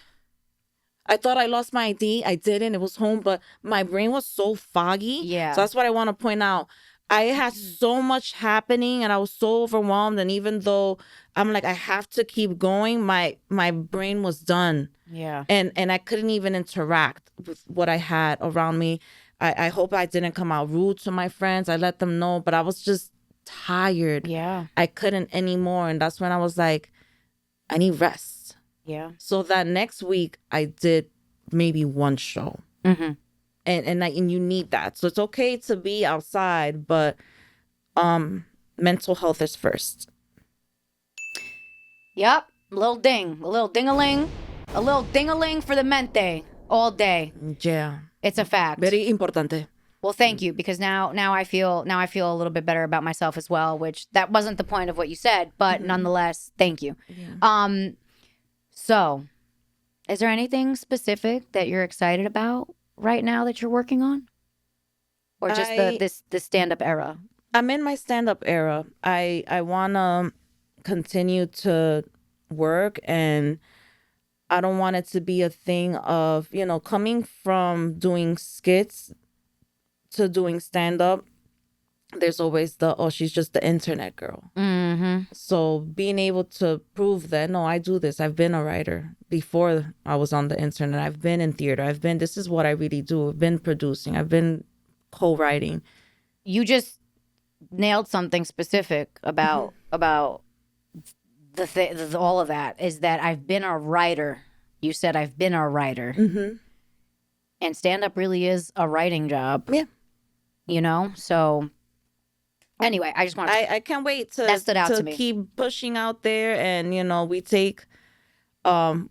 I thought I lost my ID. I didn't. It was home, but my brain was so foggy. Yeah. So that's what I want to point out. I had so much happening and I was so overwhelmed. And even though I'm like, I have to keep going, my brain was done. Yeah. And I couldn't even interact with what I had around me. I hope I didn't come out rude to my friends. I let them know, but I was just tired. Yeah. I couldn't anymore. And that's when I was like, I need rest. Yeah. So that next week I did maybe 1 show. Mm-hmm. And you need that. So it's okay to be outside, but mental health is first. Yep. A little ding. A little ding-a-ling. A little ding-a-ling for the mente all day. Yeah. It's a fact. Very importante. Well, thank you, because now I feel a little bit better about myself as well, which that wasn't the point of what you said, but nonetheless, thank you. Yeah. So is there anything specific that you're excited about right now that you're working on? Or just the stand-up era? I'm in my stand-up era. I want to continue to work, and I don't want it to be a thing of, coming from doing skits to doing stand-up. There's always she's just the internet girl. Mm-hmm. So being able to prove that, no, I do this. I've been a writer before I was on the internet. I've been in theater. This is what I really do. I've been producing. I've been co-writing. You just nailed something specific about all of that, is that I've been a writer. You said I've been a writer. Mm-hmm. And stand-up really is a writing job. Yeah. So anyway, I just want to... I can't wait to, that stood out to me. Keep pushing out there. And, we take, we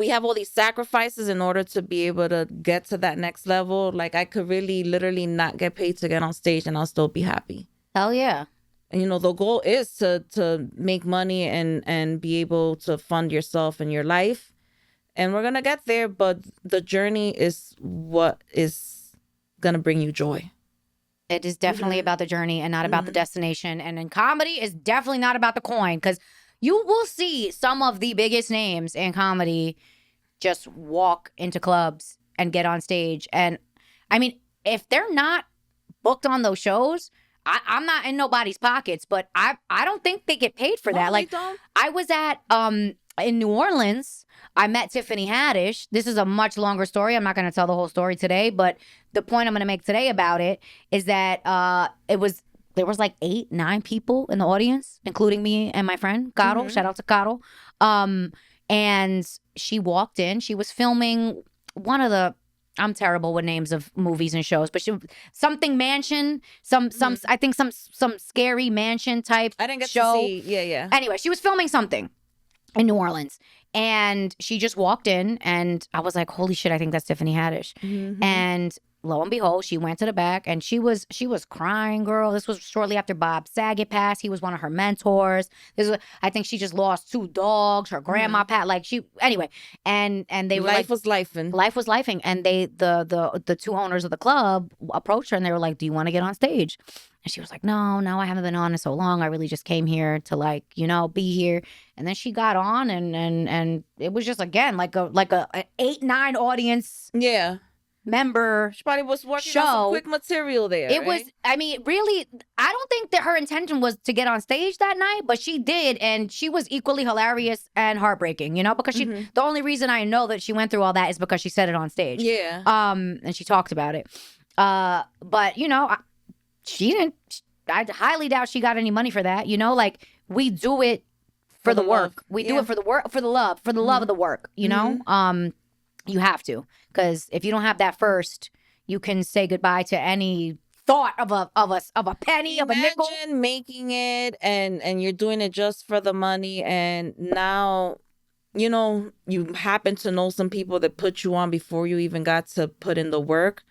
have all these sacrifices in order to be able to get to that next level. Like I could really literally not get paid to get on stage and I'll still be happy. Hell yeah. And, the goal is to make money and be able to fund yourself and your life. And we're going to get there, but the journey is what is going to bring you joy. It is definitely about the journey and not about the destination. And in comedy, it's definitely not about the coin, because you will see some of the biggest names in comedy just walk into clubs and get on stage. And I mean, if they're not booked on those shows, I'm not in nobody's pockets, but I don't think they get paid for that. No, like, I was at in New Orleans. I met Tiffany Haddish. This is a much longer story. I'm not going to tell the whole story today, but the point I'm going to make today about it is that there was like 8, 9 people in the audience, including me and my friend Caro. Shout out to Caro. And she walked in. She was filming one of the... I'm terrible with names of movies and shows, but something mansion, I think some scary mansion type I didn't get show. to see. Yeah. Anyway, she was filming something in New Orleans, and she just walked in, and I was like, holy shit, I think that's Tiffany Haddish. Mm-hmm. And lo and behold, she went to the back, and she was crying, girl. This was shortly after Bob Saget passed. He was one of her mentors. I think she just lost 2 dogs. Her grandma passed. Like anyway, and they were Life was lifing. Life was lifing, and the 2 owners of the club approached her, and they were like, "Do you want to get on stage?" And she was like, No, I haven't been on in so long. I really just came here to be here. And then she got on, and it was just, again, like a 8-9 audience. Yeah. Member she probably was working show. on some quick material there. It was, I mean, really, I don't think that her intention was to get on stage that night, but she did, and she was equally hilarious and heartbreaking, because the only reason I know that she went through all that is because she said it on stage. Yeah. And she talked about it. But she didn't. I highly doubt she got any money for that. we do it for the love. work. We do it for the work, for the love of the work, you know? You have to, because if you don't have that first, you can say goodbye to any thought of a penny, of a nickel. Imagine making it and you're doing it just for the money, and now, you know, you happen to know some people that put you on before you even got to put in the work.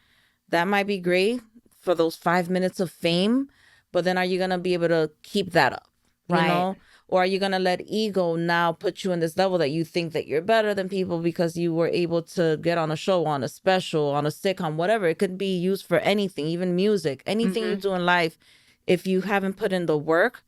That might be great for those 5 minutes of fame, but then are you going to be able to keep that up? You know? Or are you going to let ego now put you in this level that you think that you're better than people because you were able to get on a show, on a special, on a sitcom, whatever? It could be used for anything, even music, anything you do in life. If you haven't put in the work,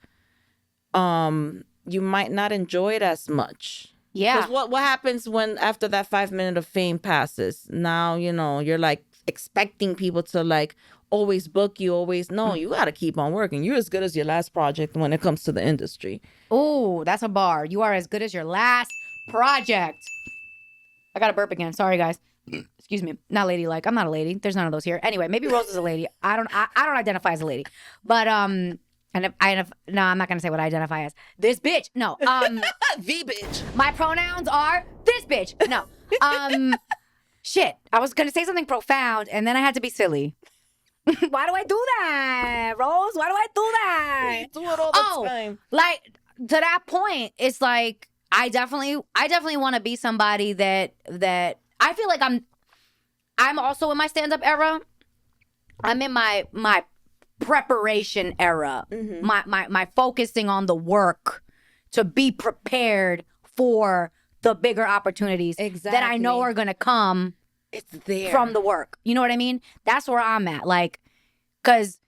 you might not enjoy it as much. Yeah. Because what happens when after that 5 minute of fame passes? Now, you know, you're like expecting people to like always book you, always. No, you got to keep on working. You're as good as your last project when it comes to the industry. Oh, that's a bar. You are as good as your last project. I got to burp again. Sorry, guys. Excuse me. Not ladylike. I'm not a lady. There's none of those here. Anyway, maybe Rose is a lady. I don't identify as a lady. But no, I'm not gonna say what I identify as. This bitch. No. The bitch. My pronouns are this bitch. No. Shit. I was gonna say something profound and then I had to be silly. Why do I do that, Rose? Why do I do that? You do it all the time. Like to that point, it's like I definitely want to be somebody that I feel like I'm also in my stand-up era. I'm in my preparation era. My focusing on the work to be prepared for the bigger opportunities that I know are gonna come. It's there from the work. You know what I mean? That's where I'm at. Like, cause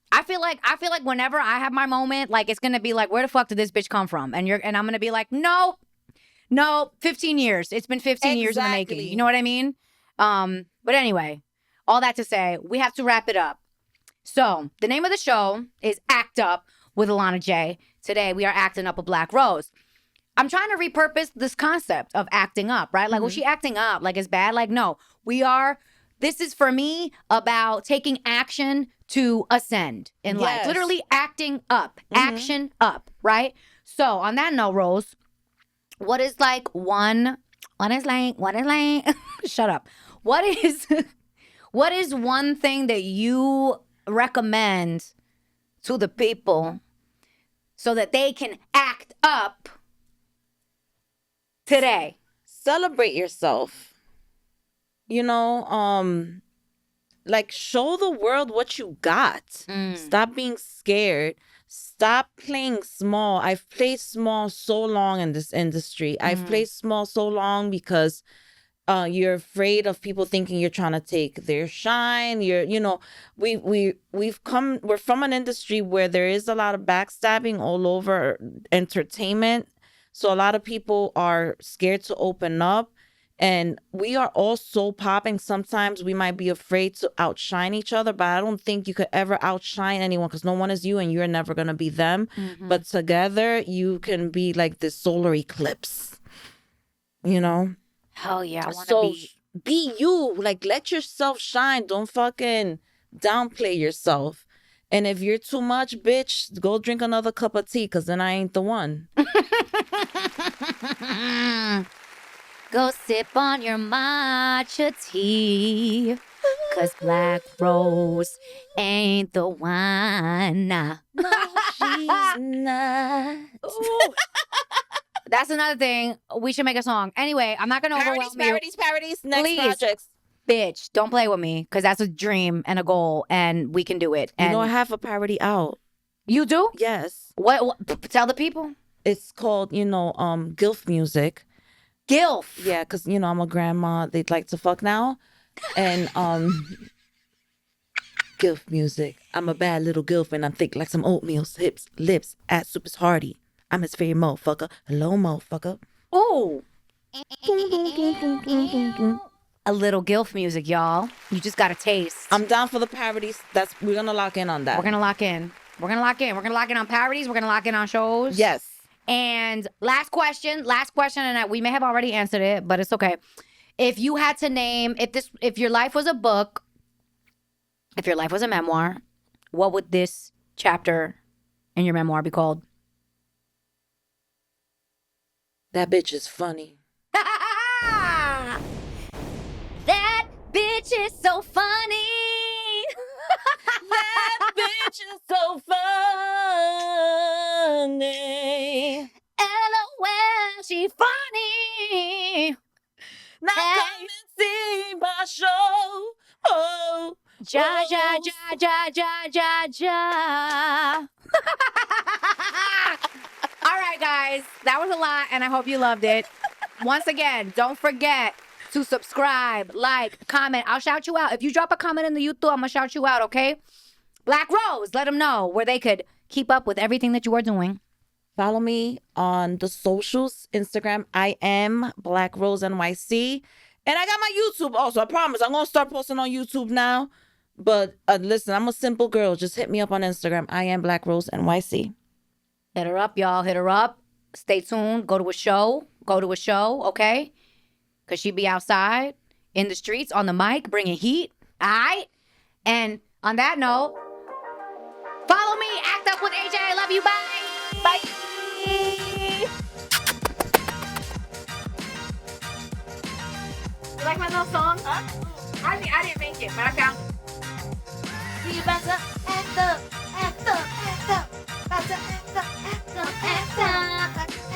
I feel like whenever I have my moment, like it's gonna be like, where the fuck did this bitch come from? And I'm gonna be like, no, 15 years. It's been 15 years in the making. You know what I mean? But anyway, all that to say, we have to wrap it up. So the name of the show is Act Up with Alana J. Today we are acting up a Black Rose. I'm trying to repurpose this concept of acting up, right? Like, was she acting up? Like, it's bad? Like, no. This is for me about taking action to ascend in life. Literally acting up, action up, right? So on that note, Rose, what is one thing that you recommend to the people so that they can act up today? Celebrate yourself. You know, like show the world what you got. Stop being scared. Stop playing small. I've played small so long in this industry. I've played small so long because you're afraid of people thinking you're trying to take their shine. We're from an industry where there is a lot of backstabbing all over entertainment. So a lot of people are scared to open up, and we are all so popping. Sometimes we might be afraid to outshine each other, but I don't think you could ever outshine anyone because no one is you and you're never going to be them. But together you can be like this solar eclipse, you know? Hell yeah. I want to be you. Like, let yourself shine. Don't fucking downplay yourself. And if you're too much, bitch, go drink another cup of tea because then I ain't the one. Go sip on your matcha tea, cause Black Rose ain't the one. No, she's not. That's another thing. We should make a song. Anyway, I'm not gonna overwhelm you. Parodies, next Please. projects. Bitch, don't play with me, cause that's a dream and a goal, and we can do it. And I have a parody out. You do? Yes. What? Tell the people. It's called, GILF music. GILF. Yeah, because, I'm a grandma. They'd like to fuck now. And GILF music. I'm a bad little GILF and I'm thick like some oatmeal, hips, lips, ass super hardy. I'm his favorite motherfucker. Hello, motherfucker. Ooh. A little GILF music, y'all. You just got a taste. I'm down for the parodies. We're going to lock in on that. We're going to lock in. We're going to lock in. We're going to lock in on parodies. We're going to lock in on shows. Yes. And last question, and we may have already answered it, but it's okay. If you had to name, if your life was a book, if your life was a memoir, what would this chapter in your memoir be called? That bitch is funny. That bitch is so funny. That bitch is so funny. LOL, she funny. Now Hey. come and see my show. Oh, Ja, ja, ja, ja, ja, ja, ja. All right, guys. That was a lot, and I hope you loved it. Once again, don't forget to subscribe, like, comment. I'll shout you out. If you drop a comment in the YouTube, I'm going to shout you out, okay? Black Rose, let them know where they could keep up with everything that you are doing. Follow me on the socials. Instagram, I am Black Rose NYC. And I got my YouTube also. I promise. I'm going to start posting on YouTube now. But listen, I'm a simple girl. Just hit me up on Instagram. I am Black Rose NYC. Hit her up, y'all. Hit her up. Stay tuned. Go to a show. Okay? Because she be outside, in the streets, on the mic, bringing heat. All right? And on that note, follow me. Act Up with AJ. I love you. Bye. Bye. You like my little song? Huh? I didn't make it, but I found it. See you back up. Act up. Act up. Act up. Act up. Act up. Act up. Act up.